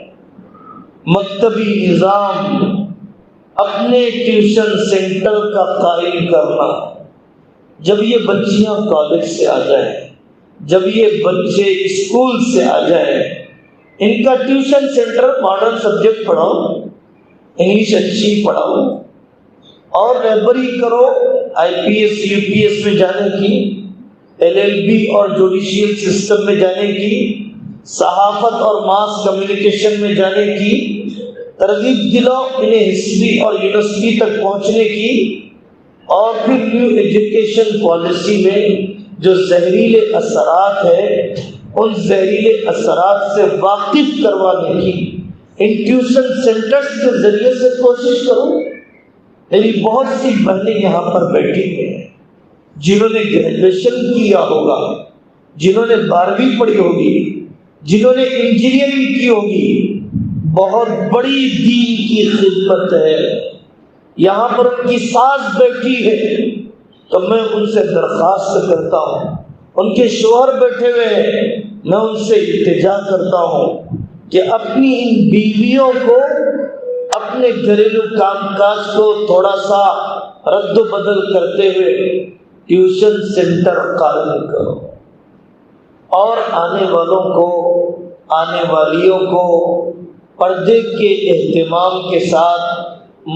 مکتبی نظام، اپنے ٹیوشن سینٹر کا قائم کرنا، جب یہ بچیاں کالج سے آ جائیں، جب یہ بچے اسکول سے آ جائیں، ان کا ٹیوشن سینٹر ماڈرن سبجیکٹ پڑھاؤ، انگلش اچھی پڑھاؤ، اور رہبری کرو I P S U P S میں جانے کی، ایل ایل بی اور جوڈیشیل سسٹم میں جانے کی، صحافت اور ماس کمیونیکیشن میں جانے کی ترغیب دلاؤ، انہیں ہسٹری اور یونیورسٹی تک پہنچنے کی، اور پھر نیو ایجوکیشن پالیسی میں جو زہریلے اثرات ہیں ان زہریلے اثرات سے واقف کروانے کی ان ٹیوشن سینٹرز کے ذریعے سے کوشش کرو۔ میری بہت سی بہنیں یہاں پر بیٹھی ہیں جنہوں نے گریجویشن کیا ہوگا، جنہوں نے 12ویں پڑھی ہوگی، جنہوں نے انجینئرنگ کی ہوگی، بہت بڑی دین کی خدمت ہے، یہاں پر ان کی ساس بیٹھی ہے، تو میں ان سے درخواست کرتا ہوں، ان کے شوہر بیٹھے ہوئے ہیں، میں ان سے التجا کرتا ہوں کہ اپنی ان بیویوں کو اپنے گھریلو کام کاج کو تھوڑا سا رد و بدل کرتے ہوئے ٹیوشن سینٹر قائم کرو، اور آنے والوں کو، آنے والیوں کو پردے کے اہتمام کے ساتھ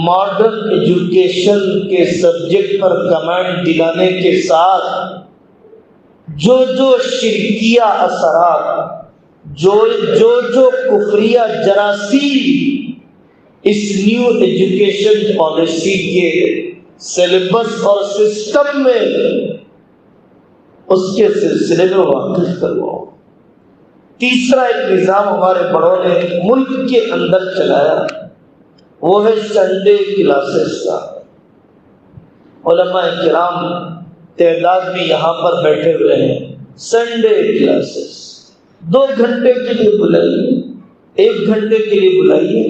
ماڈرن ایجوکیشن کے سبجیکٹ پر کمانڈ دلانے کے ساتھ جو شرکیہ اثرات، جو کفریہ جراثیم اس نیو ایجوکیشن پالیسی کے سلیبس اور سسٹم میں، اس کے سلسلے میں واقف کرواؤ۔ تیسرا ایک نظام ہمارے بڑوں نے ملک کے اندر چلایا، وہ ہے سنڈے کلاسز کا۔ علماء کرام تعداد میں یہاں پر بیٹھے ہوئے ہیں، سنڈے کلاسز 2 گھنٹے کے لیے بلائیے، 1 گھنٹے کے لیے بلائیے،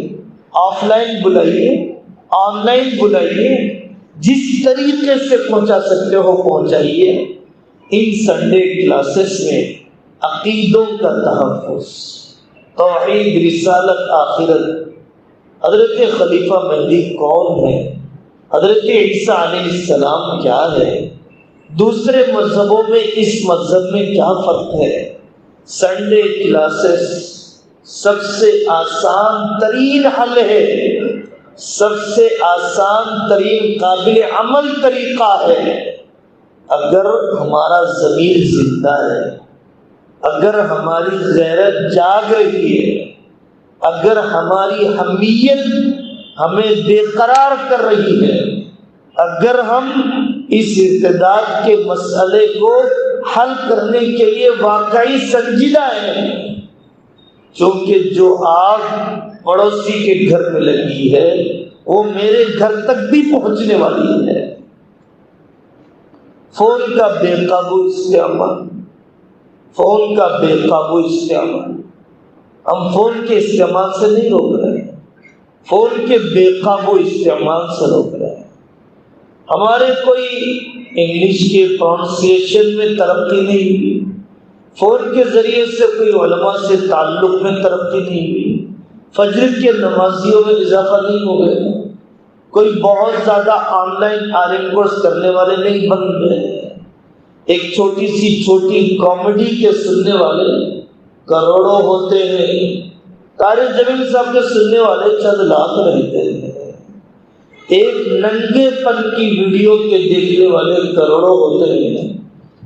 آف لائن بلائیے، آن لائن بلائیے، جس طریقے سے پہنچا سکتے ہو پہنچائیے۔ ان سنڈے کلاسز میں عقیدوں کا تحفظ، توحید، رسالت، آخرت، حضرت خلیفہ مہدی کون ہے، حضرت عیسیٰ علیہ السلام کیا ہے، دوسرے مذہبوں میں اس مذہب میں کیا فرق ہے۔ سنڈے کلاسز سب سے آسان ترین حل ہے، سب سے آسان ترین قابل عمل طریقہ ہے۔ اگر ہمارا ضمیر زندہ ہے، اگر ہماری غیرت جاگ رہی ہے، اگر ہماری حمیت ہمیں بے قرار کر رہی ہے، اگر ہم اس ارتداد کے مسئلے کو حل کرنے کے لیے واقعی سنجیدہ ہیں، چونکہ جو آگ پڑوسی کے گھر میں لگی ہے وہ میرے گھر تک بھی پہنچنے والی ہے۔ فون کا بے قابو استعمال، فون کا بے قابو استعمال، ہم فون کے استعمال سے نہیں روک رہے، فون کے بے قابو استعمال سے روک رہے ہیں۔ ہمارے کوئی انگلش کے پروننسیشن میں ترقی نہیں ہوئی، فون کے ذریعے سے کوئی علماء سے تعلق میں ترقی نہیں ہوئی، فجر کے نمازیوں میں اضافہ نہیں ہو گیا، کوئی بہت زیادہ آن لائن عالم کورس کرنے والے نہیں بن گئے، ایک چھوٹی سی چھوٹی کامیڈی کے سننے والے کروڑوں ہوتے ہیں، طارق جمیل صاحب کے سننے والے چند لاکھ رہتے ہیں، ایک ننگے پن کی ویڈیو کے دیکھنے والے کروڑوں ہوتے ہیں،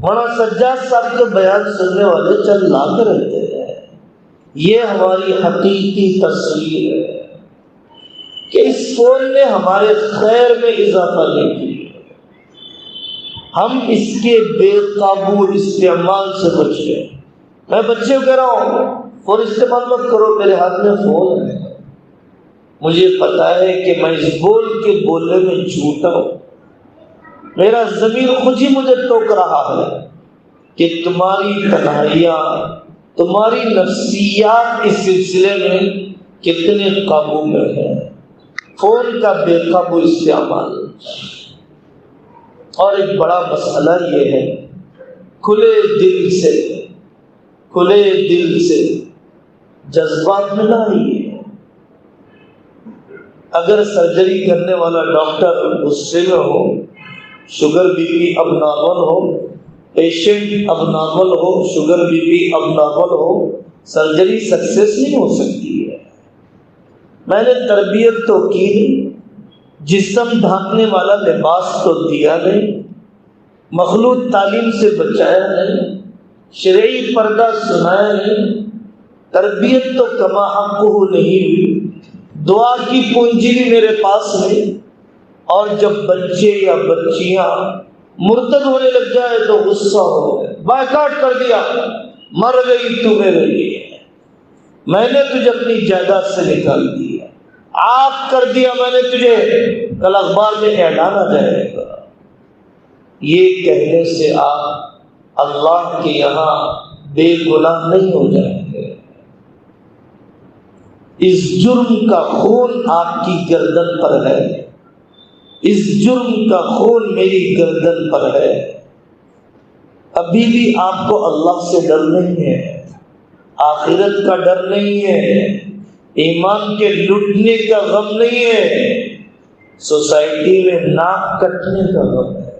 مولانا سجاد صاحب کے بیان سننے والے چند لاکھ رہتے ہیں۔ یہ ہماری حقیقی تصویر ہے کہ اس فون نے ہمارے خیر میں اضافہ نہیں کیا، ہم اس کے بے قابو استعمال سے بچ گئے۔ میں بچے کو کہہ رہا ہوں فون استعمال مت کرو، میرے ہاتھ میں فون ہے، مجھے پتا ہے کہ میں اس بول کے بولنے میں جھوٹا ہوں، میرا ضمیر خود ہی مجھے ٹوک رہا ہے کہ تمہاری تنہائیاں، تمہاری نفسیات اس سلسلے میں کتنے قابو میں ہے۔ فون کا بے قابو استعمال۔ اور ایک بڑا مسئلہ یہ ہے، کھلے دل سے جذبات میں نہ آئیے۔ اگر سرجری کرنے والا ڈاکٹر غصے میں ہو، شوگر بی پی اب نارمل ہو، پیشنٹ اب نارمل ہو، شوگر بی پی اب نارمل ہو، سرجری سکسیس نہیں ہو سکتی ہے۔ میں نے تربیت تو کی نہیں، جسم ڈھانکنے والا لباس تو دیا نہیں، مخلوط تعلیم سے بچایا نہیں، شرعی پردہ سنایا نہیں، تربیت تو کما حقہ نہیں ہوئی، دعا کی پونجی بھی میرے پاس نہیں، اور جب بچے یا بچیاں مرتد ہونے لگ جائے تو غصہ ہو گئے، بائیکاٹ کر دیا، مر گئی تو میرے لیے، میں نے تجھے اپنی جائیداد سے نکال دیا، عاق کر دیا میں نے تجھے، کل اخبار میں اعلان آ جائے گا۔ یہ کہنے سے آپ اللہ کے یہاں بے گناہ نہیں ہو جائیں گے۔ اس جرم کا خون آپ کی گردن پر ہے، اس جرم کا خون میری گردن پر ہے۔ ابھی بھی آپ کو اللہ سے ڈر نہیں ہے، آخرت کا ڈر نہیں ہے، ایمان کے لٹنے کا غم نہیں ہے، سوسائٹی میں ناک کٹنے کا غم ہے،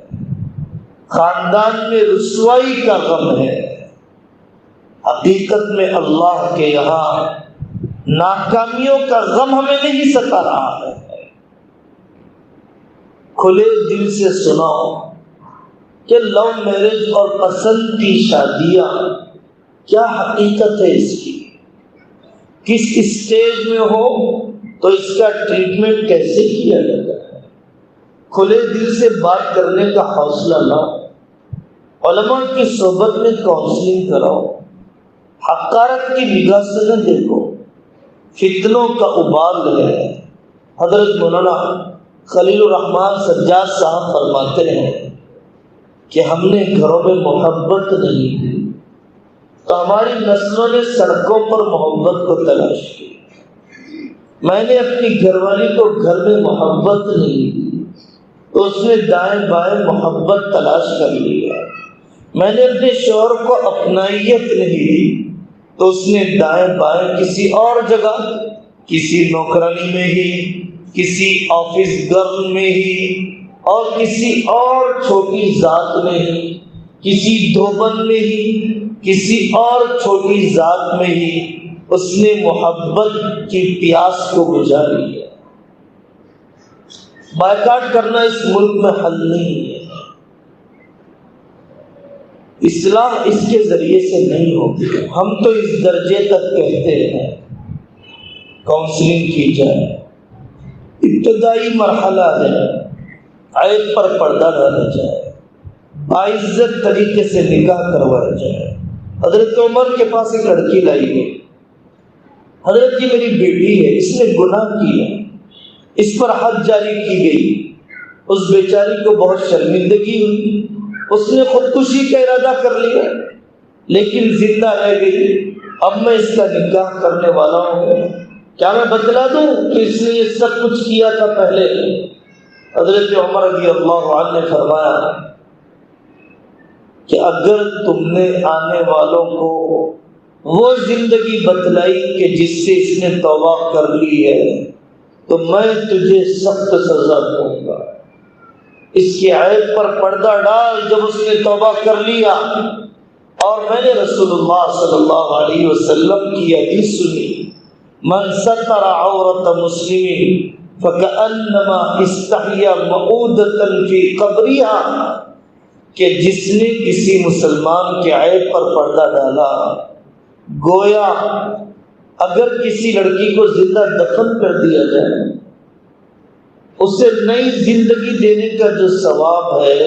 خاندان میں رسوائی کا غم ہے۔ حقیقت میں اللہ کے یہاں ناکامیوں کا غم ہمیں نہیں ستا رہا ہے۔ کھلے دل سے سناؤ کہ لو میرج اور پسند کی شادیاں کیا حقیقت ہے اس کی، کس اسٹیج میں ہو تو اس کا ٹریٹمنٹ کیسے کیا جاتا ہے۔ کھلے دل سے بات کرنے کا حوصلہ لاؤ، علماء کی صحبت میں کاؤنسلنگ کراؤ، حقارت کی نگاہ سے نہ دیکھو، فتنوں کا ابال ہے۔ حضرت مولانا خلیل الرحمن سجاد صاحب فرماتے ہیں کہ ہم نے گھروں میں محبت نہیں دی تو ہماری نسلوں نے سڑکوں پر محبت کو تلاش کی۔ میں نے اپنی گھر والی کو گھر میں محبت نہیں دی تو اس نے دائیں بائیں محبت تلاش کر لی ہے۔ میں نے اپنے شوہر کو اپنائیت نہیں دی تو اس نے دائیں بائیں کسی اور جگہ، کسی نوکرانی میں ہی، کسی آفس گرل میں ہی، اور کسی اور چھوٹی ذات میں ہی، کسی دھوبن میں ہی، کسی اور چھوٹی ذات میں ہی اس نے محبت کی پیاس کو بجھا لی ہے۔ بائیکاٹ کرنا اس ملک میں حل نہیں ہے، اصلاح اس کے ذریعے سے نہیں ہوتی۔ ہم تو اس درجے تک کہتے ہیں کاؤنسلنگ کی جائے، ابتدائی مرحلہ ہے، عیب پر پردہ ڈالا جائے، باعزت طریقے سے نکاح کروایا جائے۔ حضرت عمر کے پاس ایک لڑکی لائی گئی، حضرت جی میری بیٹی ہے، اس نے گناہ کیا، اس پر حد جاری کی گئی۔ اس بیچاری کو بہت شرمندگی ہوئی، اس نے خودکشی کا ارادہ کر لیا لیکن زندہ رہ گئی۔ اب میں اس کا نکاح کرنے والا ہوں، کیا میں بتلا دوں کہ اس نے یہ سب کچھ کیا تھا پہلے؟ حضرت عمر رضی اللہ عنہ نے فرمایا کہ اگر تم نے آنے والوں کو وہ زندگی بتلائی کہ جس سے اس نے توبہ کر لی ہے تو میں تجھے سخت سزا دوں گا۔ اس کے عیب پر پردہ ڈال جب اس نے توبہ کر لیا۔ اور میں نے رسول اللہ صلی اللہ علیہ وسلم کی حدیث سنی، من ستر عورت مسلم فکأنما استحیا مؤودۃ فی قبرها، کہ جس نے کسی مسلمان کے عیب پر پردہ ڈالا، گویا اگر کسی لڑکی کو زندہ دفن کر دیا جائے، اسے نئی زندگی دینے کا جو ثواب ہے،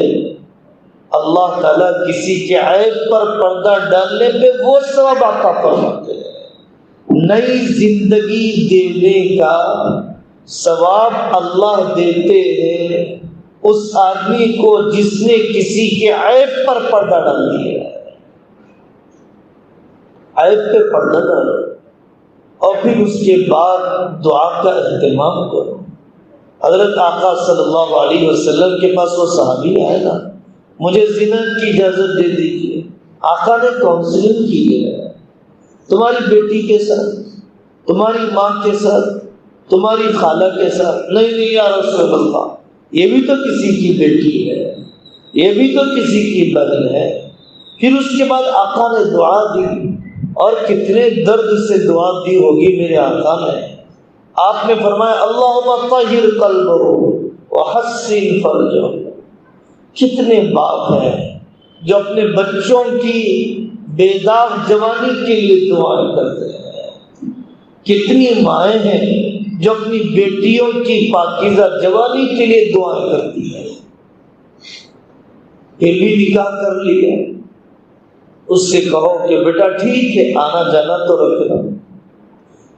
اللہ تعالیٰ کسی کے عیب پر پردہ ڈالنے پہ وہ ثواب عطا فرماتے ہیں۔ نئی زندگی دینے کا ثواب اللہ دیتے ہیں اس آدمی کو جس نے کسی کے عیب پر پردہ ڈال دیا ہے۔ عیب پہ پردہ ڈالو اور پھر اس کے بعد دعا کا اہتمام کرو۔ حضرت آقا صلی اللہ علیہ وسلم کے پاس وہ صحابی آئے نا، مجھے زنا کی اجازت دے دیجیے۔ آقا نے کاؤنسلنگ کی ہے، تمہاری بیٹی کے ساتھ، تمہاری ماں کے ساتھ، تمہاری خالہ کے ساتھ۔ نہیں نہیں یا رسول اللہ، یہ بھی تو کسی کی بیٹی ہے، یہ بھی تو کسی کی بہن ہے۔ پھر اس کے بعد آقا نے دعا دی، اور کتنے درد سے دعا دی ہوگی میرے آقا نے۔ آپ نے فرمایا اللہم طہر قلبہ وحسن فرجہ۔ کتنے باپ ہیں جو اپنے بچوں کی بیداغ جوانی کے لیے دعائیں کرتے ہیں، کتنی مائیں ہیں جو اپنی بیٹیوں کی پاکیزہ جوانی کے لیے دعائیں کرتی ہیں۔ پھر بھی نکاح کر لیا، اس سے کہو کہ بیٹا ٹھیک ہے آنا جانا تو رکھنا،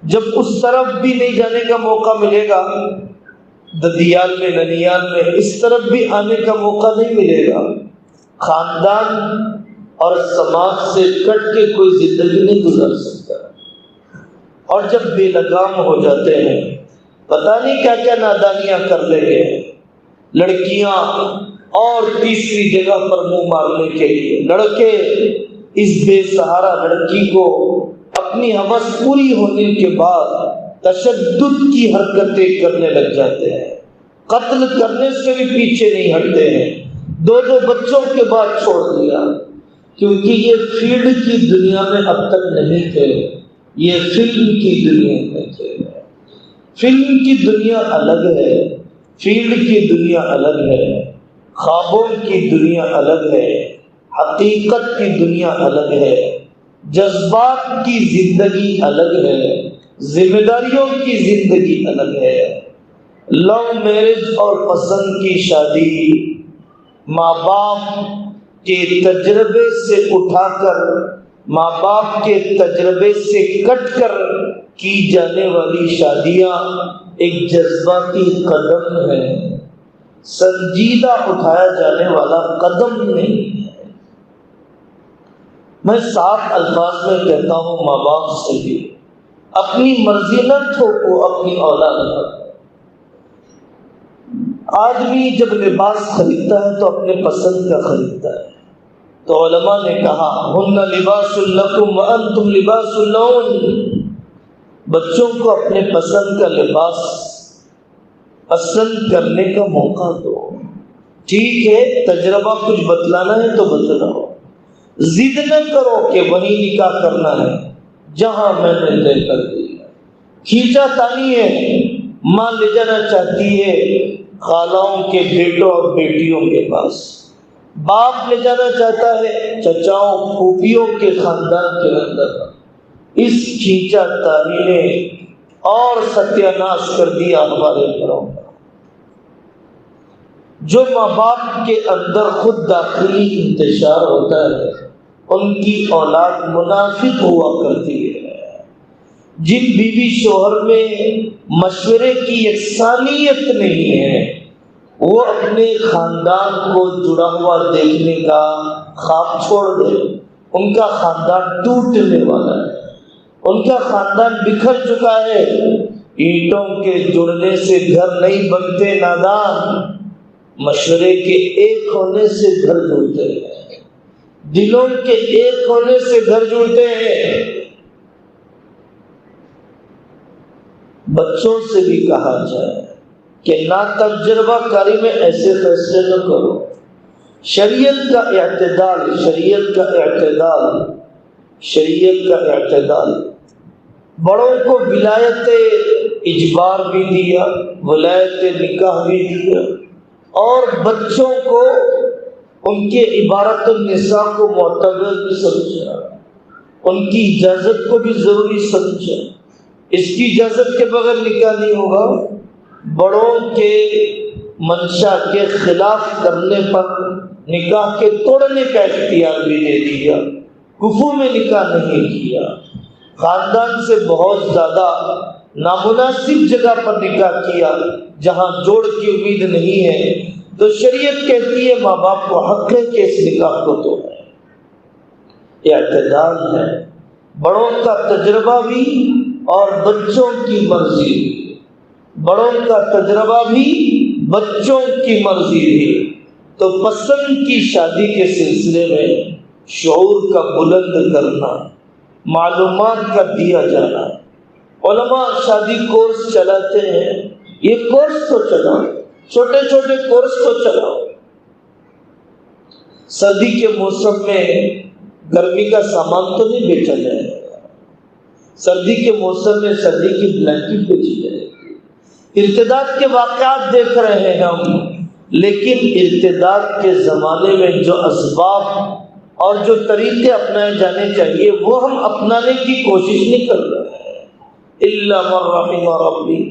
جب اس طرف بھی نہیں جانے کا موقع ملے گا، ددیال میں ننیال میں اس طرف بھی آنے کا موقع نہیں ملے گا، خاندان اور سماج سے کٹ کے کوئی زندگی نہیں گزار سکتا۔ اور جب بے لگام ہو جاتے ہیں، پتہ نہیں کیا کیا نادانیاں کر لیں گے لڑکیاں، اور تیسری جگہ پر منہ مارنے کے لیے لڑکے اس بے سہارا لڑکی کو اپنی ہوس پوری ہونے کے بعد تشدد کی حرکتیں کرنے لگ جاتے ہیں، قتل کرنے سے بھی پیچھے نہیں ہٹتے ہیں۔ دو بچوں کے بعد چھوڑ دیا، کیونکہ یہ فیلڈ کی دنیا میں اب تک نہیں تھے، یہ فلم کی دنیا میں تھے۔ فلم کی دنیا الگ ہے، فیلڈ کی دنیا الگ ہے، خوابوں کی دنیا الگ ہے، حقیقت کی دنیا الگ ہے، جذبات کی زندگی الگ ہے، ذمہ داریوں کی زندگی الگ ہے۔ لو میرج اور پسند کی شادی ماں باپ کے تجربے سے اٹھا کر، ماں باپ کے تجربے سے کٹ کر کی جانے والی شادیاں ایک جذباتی قدم ہے، سنجیدہ اٹھایا جانے والا قدم نہیں ہے۔ میں صاف الفاظ میں کہتا ہوں، ماں باپ سے بھی اپنی مرضی نہ تھوپو اپنی اولاد پر۔ آدمی جب لباس خریدتا ہے تو اپنے پسند کا خریدتا ہے، تو علماء نے کہا ہن لباس لکم وانتم لباس لہن، بچوں کو اپنے پسند کا لباس پسند کرنے کا موقع دو۔ ٹھیک ہے تجربہ کچھ بتلانا ہے تو بتلاؤ، ضد نہ کرو کہ وہی نکاح کرنا ہے جہاں میں نے طے کر دیا۔ کھینچا تانی ہے، ماں لے جانا چاہتی ہے خالاؤں کے بیٹوں اور بیٹیوں کے پاس، باپ لے جانا چاہتا ہے چچاؤں پھوپھیوں کے خاندان کے اندر۔ اس کھینچا تانی نے اور ستیہ ناش کر دیا ہمارے گھروں کا۔ جو ماں باپ کے اندر خود داخلی انتشار ہوتا ہے ان کی اولاد منافق ہوا کرتی ہے۔ جن بیوی شوہر میں مشورے کی یکسانیت نہیں ہے، وہ اپنے خاندان کو جڑا ہوا دیکھنے کا خواب چھوڑ دے، ان کا خاندان ٹوٹنے والا ہے، ان کا خاندان بکھر چکا ہے۔ اینٹوں کے جڑنے سے گھر نہیں بنتے نادان، مشورے کے ایک ہونے سے گھر جڑتے ہیں، دلوں کے ایک ہونے سے گھر جڑتے ہیں۔ بچوں سے بھی کہا جائے کہ نا تجربہ کاری میں ایسے فیصلے نہ کرو۔ شریعت کا اعتدال، شریعت کا اعتدال، شریعت کا اعتدال۔ بڑوں کو ولایت اجبار بھی دیا، ولایت نکاح بھی دیا، اور بچوں کو ان کے عبارت النساء کو معتبر بھی سمجھا، ان کی اجازت کو بھی ضروری سمجھا۔ اس کی اجازت کے بغیر نکاح نہیں ہوگا۔ بڑوں کے منشا کے خلاف کرنے پر نکاح کے توڑنے کا اختیار بھی دے دیا، کفر میں نکاح نہیں کیا۔ خاندان سے بہت زیادہ نامناسب جگہ پر نکاح کیا جہاں جوڑ کی امید نہیں ہے، تو شریعت کہتی ہے ماں باپ کو حق ہے کہ اس نکاح کو توڑیں۔ یہ اعتدال ہے، بڑوں کا تجربہ بھی اور بچوں کی مرضی بھی، بڑوں کا تجربہ بھی بچوں کی مرضی بھی۔ تو پسند کی شادی کے سلسلے میں شعور کا بلند کرنا، معلومات کا دیا جانا۔ علماء شادی کورس چلاتے ہیں، یہ کورس تو چلاؤ، چھوٹے چھوٹے کورس تو چلاؤ۔ سردی کے موسم میں گرمی کا سامان تو نہیں بیچا جائے گا، سردی کے موسم میں سردی کی بلینکٹ بیچی جائے گی۔ ارتداد کے واقعات دیکھ رہے ہیں ہم، لیکن ارتداد کے زمانے میں جو اسباب اور جو طریقے اپنائے جانے چاہیے وہ ہم اپنانے کی کوشش نہیں کر رہے ہیں۔ الا من رحم ربی،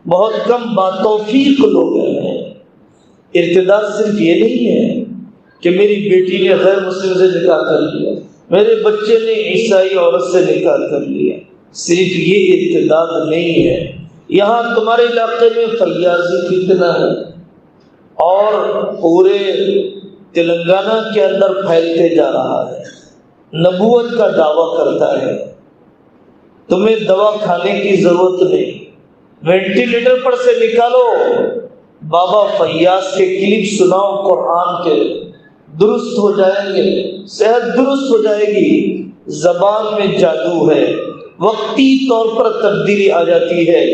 بہت کم باتوفیق لوگ ہیں۔ ارتداد صرف یہ نہیں ہے کہ میری بیٹی نے غیر مسلم سے نکاح کر لیا، میرے بچے نے عیسائی عورت سے نکاح کر لیا، صرف یہ ارتداد نہیں ہے۔ یہاں تمہارے علاقے میں فیاضی فتنہ ہے اور پورے تلنگانہ کے اندر پھیلتے جا رہا ہے، نبوت کا دعویٰ کرتا ہے۔ تمہیں دوا کھانے کی ضرورت نہیں، وینٹیلیٹر پر سے نکالو، بابا فیاض کے کلپ سناؤ قرآن کے، درست ہو جائیں گے، صحت درست ہو جائے گی۔ زبان میں جادو ہے، وقتی طور پر تبدیلی آ جاتی ہے،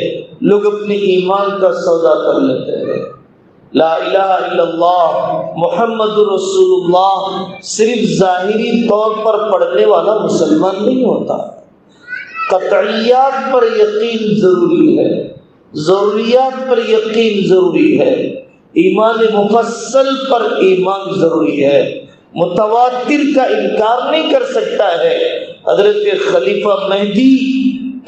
لوگ اپنے ایمان کا سودا کر لیتے ہیں۔ لا الہ الا اللہ محمد رسول اللہ صرف ظاہری طور پر پڑھنے والا مسلمان نہیں ہوتا، قطعیات پر یقین ضروری ہے، ضروریات پر یقین ضروری ہے، ایمان مفصل پر ایمان ضروری ہے، متواتر کا انکار نہیں کر سکتا ہے۔ حضرت خلیفہ مہدی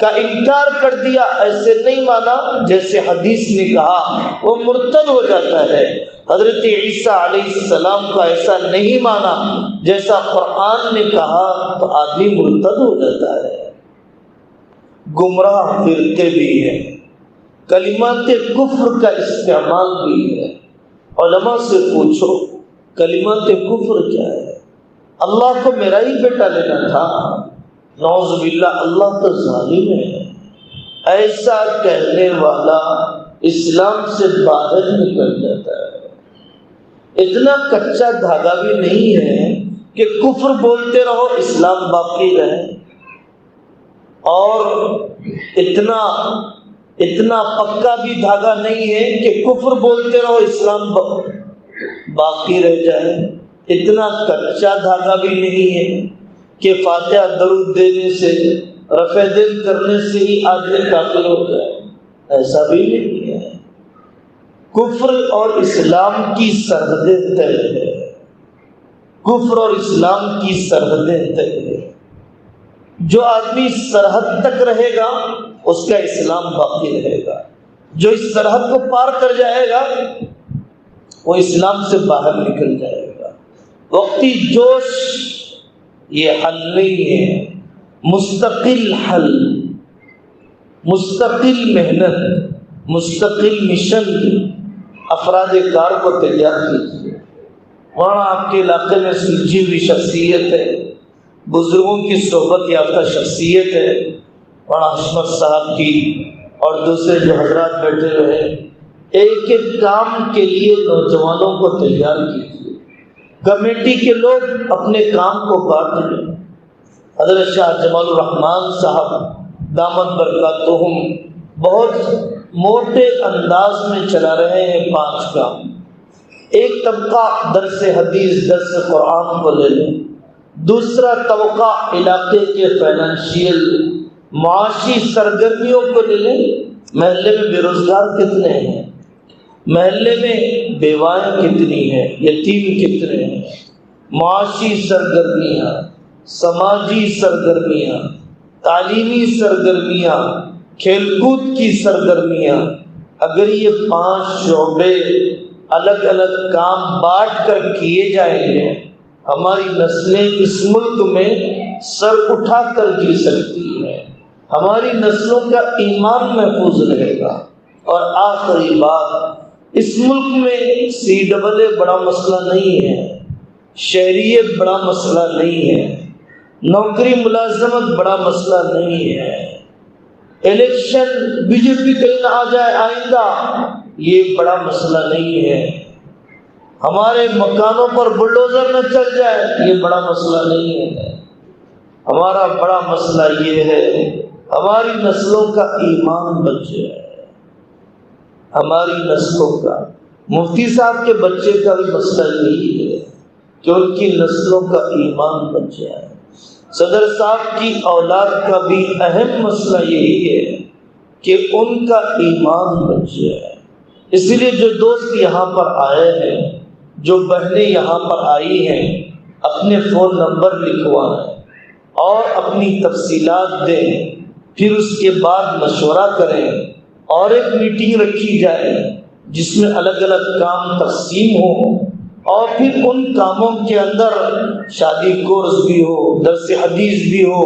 کا انکار کر دیا، ایسے نہیں مانا جیسے حدیث نے کہا، وہ مرتد ہو جاتا ہے۔ حضرت عیسیٰ علیہ السلام کا ایسا نہیں مانا جیسا قرآن نے کہا، تو آدمی مرتد ہو جاتا ہے۔ گمراہ فرقے بھی ہیں، کلمات کفر کا استعمال بھی ہے۔ علماء سے پوچھو کلمات کفر کیا ہے؟ اللہ کو میرا ہی بیٹا لینا تھا، نعوذ باللہ، اللہ تو ظالم ہے۔ ایسا کہنے والا اسلام سے باہر نکل جاتا ہے۔ اتنا کچا دھاگا بھی نہیں ہے کہ کفر بولتے رہو اسلام باقی رہے، اور اتنا پکا بھی دھاگا نہیں ہے کہ کفر بولتے رہو اسلام باقی رہ جائے۔ اتنا کچا دھاگا بھی نہیں ہے کہ فاتحہ درود دینے سے، رفع دل کرنے سے ہی آدمی کافر ہو جائے، ایسا بھی نہیں ہے۔ کفر اور اسلام کی سرحدیں طے ہے، کفر اور اسلام کی سرحدیں طے ہے۔ جو آدمی سرحد تک رہے گا اس کا اسلام باقی رہے گا، جو اس سرحد کو پار کر جائے گا وہ اسلام سے باہر نکل جائے گا۔ وقتی جوش یہ حل نہیں ہے، مستقل حل، مستقل محنت، مستقل مشن افراد کار کو تیار کیجیے۔ وہاں آپ کے علاقے میں سلجھی ہوئی شخصیت ہے، بزرگوں کی صحبت یافتہ شخصیت ہے، وہاں حشمت صاحب کی اور دوسرے جو حضرات بیٹھے ہوئے ہیں، ایک ایک کام کے لیے نوجوانوں کو تیار کیجیے۔ کمیٹی کے لوگ اپنے کام کو بانٹ لیں۔ حضرت شاہ جمال الرحمن صاحب دامت برکاتہم بہت موٹے انداز میں چلا رہے ہیں 5 کام۔ ایک طبقہ درس حدیث، درس قرآن کو لے لیں، دوسرا طبقہ علاقے کے فائنینشیل معاشی سرگرمیوں کو لے لیں۔ محلے میں بے روزگار کتنے ہیں، محلے میں بیوائیں کتنی ہیں، یتیم کتنے ہیں، معاشی سرگرمیاں، سماجی سرگرمیاں، تعلیمی سرگرمیاں، کھیل کود کی سرگرمیاں، اگر یہ 5 شعبے الگ الگ کام بانٹ کر کیے جائیں گے، ہماری نسلیں اس ملک میں سر اٹھا کر جی سکتی ہیں، ہماری نسلوں کا ایمان محفوظ رہے گا۔ اور آخری بات، اس ملک میں CAA بڑا مسئلہ نہیں ہے، شہریت بڑا مسئلہ نہیں ہے، نوکری ملازمت بڑا مسئلہ نہیں ہے، الیکشن BJP کہیں نہ آ جائے آئندہ، یہ بڑا مسئلہ نہیں ہے، ہمارے مکانوں پر بلڈوزر نہ چل جائے، یہ بڑا مسئلہ نہیں ہے۔ ہمارا بڑا مسئلہ یہ ہے ہماری نسلوں کا ایمان بچ جائے، ہماری نسلوں کا۔ مفتی صاحب کے بچے کا بھی مسئلہ یہی ہے کہ ان کی نسلوں کا ایمان بچ جائے۔ صدر صاحب کی اولاد کا بھی اہم مسئلہ یہی ہے کہ ان کا ایمان بچ جائے۔ اس لیے جو دوست یہاں پر آئے ہیں، جو بہنیں یہاں پر آئی ہیں، اپنے فون نمبر لکھوائیں اور اپنی تفصیلات دیں، پھر اس کے بعد مشورہ کریں اور ایک میٹنگ رکھی جائے جس میں الگ الگ کام تقسیم ہوں، اور پھر ان کاموں کے اندر شادی کورس بھی ہو، درس حدیث بھی ہو،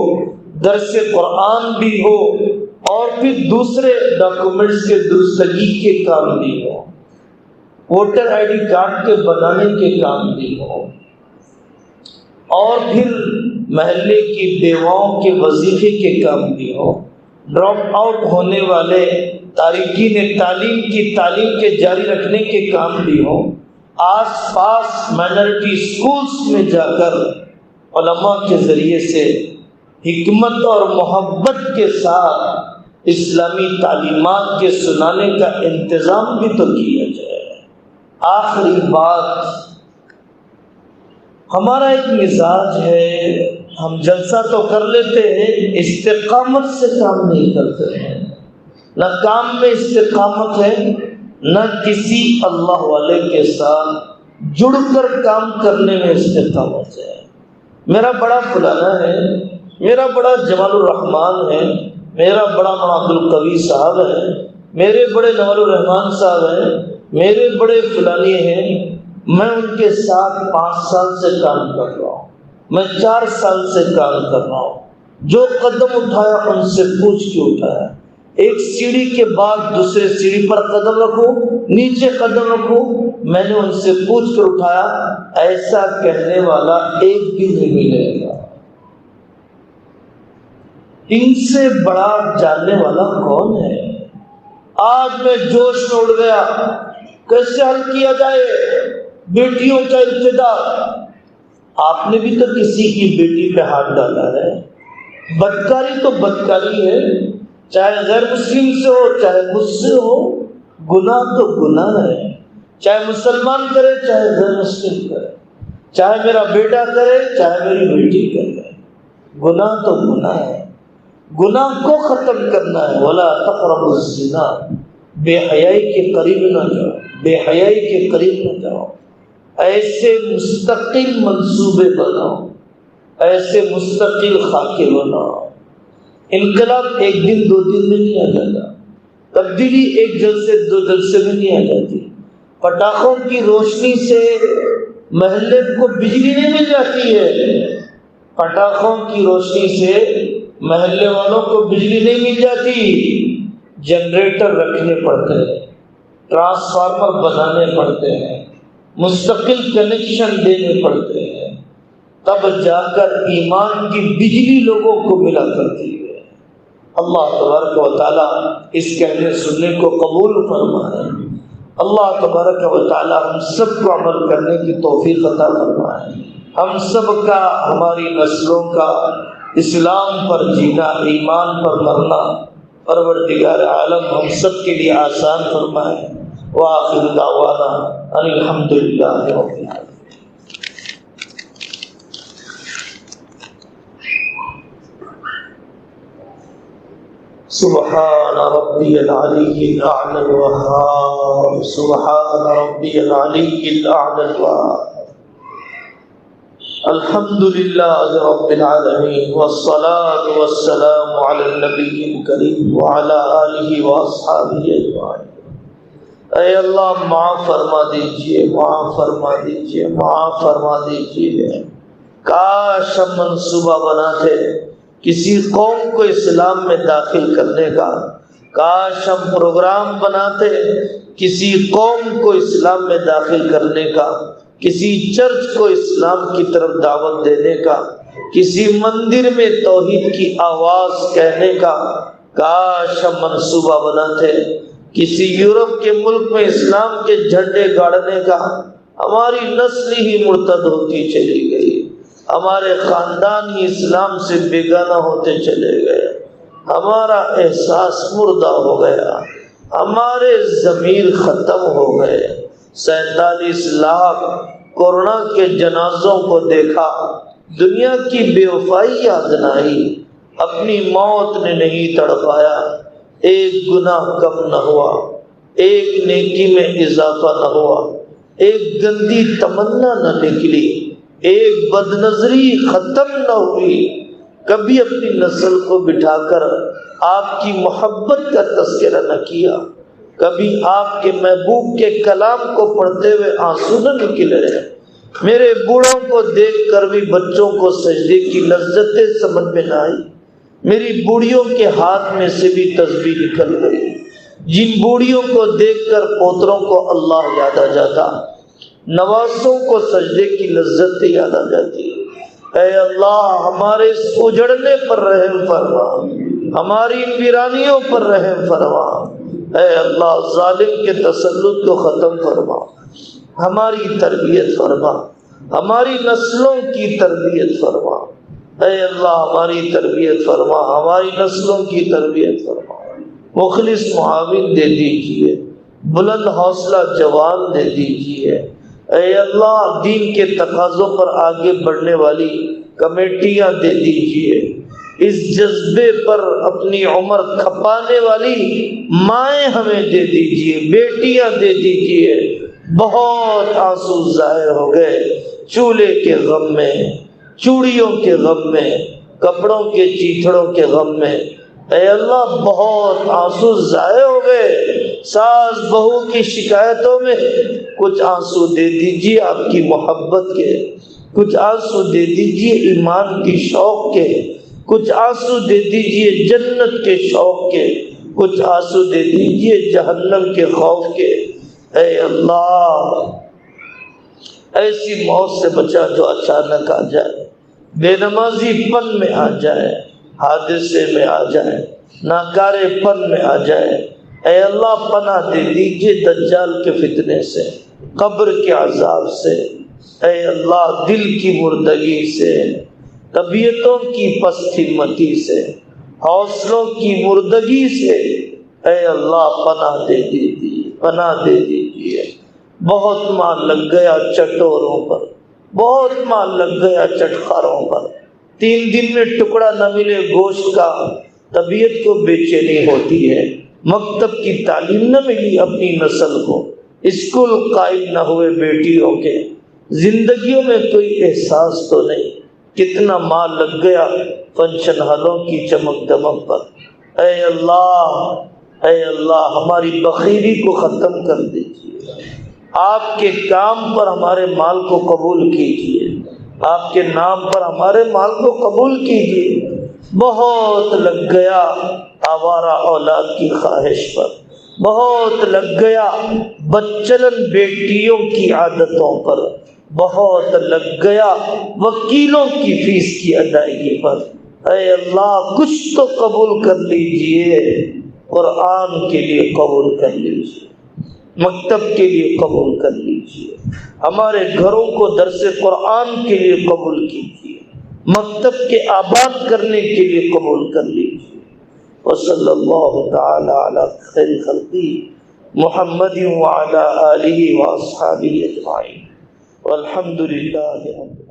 درس قرآن بھی ہو، اور پھر دوسرے ڈاکومنٹس کے درستگی کے کام بھی ہو، ووٹر ID کارڈ کے بنانے کے کام بھی ہو، اور پھر محلے کی بیواؤں کے وظیفے کے کام بھی ہو، ڈراپ آؤٹ ہونے والے تارکین تعلیم کی تعلیم کے جاری رکھنے کے کام بھی ہو، آس پاس مائنرٹی سکولز میں جا کر علماء کے ذریعے سے حکمت اور محبت کے ساتھ اسلامی تعلیمات کے سنانے کا انتظام بھی تو کیا جائے۔ آخری بات، ہمارا ایک مزاج ہے، ہم جلسہ تو کر لیتے ہیں، استقامت سے کام نہیں کرتے ہیں، نہ کام میں استقامت ہے، نہ کسی اللہ والے کے ساتھ جڑ کر کام کرنے میں استقامت ہے۔ میرا بڑا فلانا ہے، میرا بڑا جمال الرحمان ہے، میرا بڑا عبد القوی صاحب ہے، میرے بڑے نوال الرحمان صاحب ہیں، میرے بڑے فلانی ہیں، میں ان کے ساتھ 5 سال سے کام کر رہا ہوں، میں 4 سال سے کام کر رہا ہوں، جو قدم اٹھایا ان سے پوچھ کے اٹھایا، ایک سیڑھی کے بعد دوسرے سیڑھی پر قدم رکھو، نیچے قدم رکھو، میں نے ان سے پوچھ کر اٹھایا، ایسا کہنے والا ایک بھی نہیں ملے گا۔ ان سے بڑا جاننے والا کون ہے؟ آج میں جوش میں اڑ گیا، کیسے حل کیا جائے بیٹیوں کا ارتداد؟ آپ نے بھی تو کسی کی بیٹی پہ ہاتھ ڈالا ہے۔ بدکاری تو بدکاری ہے، چاہے غیر مسلم سے ہو چاہے مجھ سے ہو، گناہ تو گناہ ہے، چاہے مسلمان کرے چاہے غیر مسلم کرے، چاہے میرا بیٹا کرے چاہے میری بیٹی کرے، گناہ تو گناہ ہے۔ گناہ کو ختم کرنا ہے، وَلَا تَقْرَبُوا الزِّنَا، بے حیائی کے قریب نہ جاؤ، بے حیائی کے قریب نہ جاؤ۔ ایسے مستقل منصوبے بناؤ، ایسے مستقل خاکے بناؤ۔ انقلاب ایک دن 2 دن میں نہیں آ جاتا، تبدیلی ایک جلسے 2 جلسے میں نہیں آ جاتی۔ پٹاخوں کی روشنی سے محلے کو بجلی نہیں مل جاتی ہے، پٹاخوں کی روشنی سے محلے والوں کو بجلی نہیں مل جاتی، جنریٹر رکھنے پڑتے ہیں، ٹرانسفارمر بنانے پڑتے ہیں، مستقل کنیکشن دینے پڑتے ہیں، تب جا کر ایمان کی بجلی لوگوں کو ملا کرتی ہے۔ اللہ تبارک و تعالیٰ اس کہنے سننے کو قبول فرمائے۔ اللہ تبارک و تعالیٰ ہم سب کو عمل کرنے کی توفیق عطا فرمائے۔ ہم سب کا، ہماری نسلوں کا اسلام پر جینا، ایمان پر مرنا پروردگار عالم ہم سب کے لیے آسان فرمائے۔ وآخر دعوانا ان الحمد للہ رب العالمین۔ سبحان ربی العلی الاعلی الوہاب، سبحان ربی العلی الاعلی الوہاب۔ الحمد للہ رب العالمین، والصلاة والسلام علی النبی الکریم وعلی آلہ واصحابہ اجمعین۔ اے اللہ معاف فرما دیجئے، معاف فرما دیجئے، معاف فرما دیجئے۔ کاش ہم منصوبہ بناتے کسی قوم کو اسلام میں داخل کرنے کا، کاش ہم پروگرام بناتے کسی قوم کو اسلام میں داخل کرنے کا، کسی چرچ کو اسلام کی طرف دعوت دینے کا، کسی مندر میں توحید کی آواز کہنے کا، کاش ہم منصوبہ بناتے کسی یورپ کے ملک میں اسلام کے جھنڈے گاڑنے کا۔ ہماری نسل ہی مرتد ہوتی چلی گئی، ہمارے خاندان ہی اسلام سے بیگانہ ہوتے چلے گئے، ہمارا احساس مردہ ہو گیا، ہمارے ضمیر ختم ہو گئے۔ 47 لاکھ کورونا کے جنازوں کو دیکھا، دنیا کی بے وفائی یاد نہ آئی، اپنی موت نے نہیں تڑپایا، ایک گناہ کم نہ ہوا، ایک نیکی میں اضافہ نہ ہوا، ایک گندی تمنا نہ نکلی، ایک بدنظری ختم نہ ہوئی۔ کبھی اپنی نسل کو بٹھا کر آپ کی محبت کا تذکرہ نہ کیا، کبھی آپ کے محبوب کے کلام کو پڑھتے ہوئے آنسو نہ نکلے۔ میرے بوڑھوں کو دیکھ کر بھی بچوں کو سجدے کی لذتیں سمجھ میں نہ آئی، میری بوڑھیوں کے ہاتھ میں سے بھی تسبیح نکل گئی۔ جن بوڑھیوں کو دیکھ کر پوتروں کو اللہ یاد آ جاتا، نوازوں کو سجدے کی لذت یاد آ جاتی۔ اے اللہ ہمارے اس اجڑنے پر رحم فرما، ہماری ان ویرانیوں پر رحم فرما۔ اے اللہ ظالم کے تسلط کو ختم فرما، ہماری تربیت فرما، ہماری نسلوں کی تربیت فرما۔ اے اللہ ہماری تربیت فرما، ہماری نسلوں کی تربیت فرما۔ مخلص معاون دے دیجئے، بلند حوصلہ جوان دے دیجئے۔ اے اللہ دین کے تقاضوں پر آگے بڑھنے والی کمیٹیاں دے دیجئے، اس جذبے پر اپنی عمر کھپانے والی مائیں ہمیں دے دیجئے، بیٹیاں دے دیجئے۔ بہت آنسو ظاہر ہو گئے چولہے کے غم میں، چوڑیوں کے غم میں، کپڑوں کے چیتھڑوں کے غم میں۔ اے اللہ بہت آنسو ضائع ہو گئے ساس بہو کی شکایتوں میں۔ کچھ آنسو دے دیجیے آپ کی محبت کے، کچھ آنسو دے دیجیے ایمان کی شوق کے، کچھ آنسو دے دیجیے جنت کے شوق کے، کچھ آنسو دے دیجیے جہنم کے خوف کے۔ اے اللہ ایسی موت سے بچا جو اچانک آ جائے، بے نمازی پن میں آ جائے، حادثے میں آ جائے، ناکارے پن میں آ جائے۔ اے اللہ پناہ دے دیجئے دجال کے فتنے سے، قبر کے عذاب سے، اے اللہ دل کی مردگی سے، طبیعتوں کی پست ہمتی سے، حوصلوں کی مردگی سے۔ اے اللہ پناہ دے دیجئے، پناہ دے دیجئے۔ بہت مال لگ گیا چٹوروں پر، بہت مال لگ گیا چٹخاروں پر، 3 دن میں ٹکڑا نہ ملے گوشت کا طبیعت کو بے چینی ہوتی ہے۔ مکتب کی تعلیم نہ ملی اپنی نسل کو، اسکول قائم نہ ہوئے بیٹیوں کے، زندگیوں میں کوئی احساس تو نہیں۔ کتنا مال لگ گیا فنکشن ہالوں کی چمک دمک پر۔ اے اللہ ہماری بخیلی کو ختم کر دیجیے، آپ کے کام پر ہمارے مال کو قبول کیجیے، آپ کے نام پر ہمارے مال کو قبول کیجیے۔ بہت لگ گیا آوارہ اولاد کی خواہش پر، بہت لگ گیا بچلن بیٹیوں کی عادتوں پر، بہت لگ گیا وکیلوں کی فیس کی ادائیگی پر۔ اے اللہ کچھ تو قبول کر لیجئے، قرآن کے لیے قبول کر لیجئے، مکتب کے لیے قبول کر لیجئے، ہمارے گھروں کو درس قرآن کے لیے قبول کیجئے، مکتب کے آباد کرنے کے لیے قبول کر لیجئے۔ وصلی اللہ تعالی علی خیر خلقہ محمد وعلی آلہ واصحابہ اجمعین والحمد للہ رب العالمین۔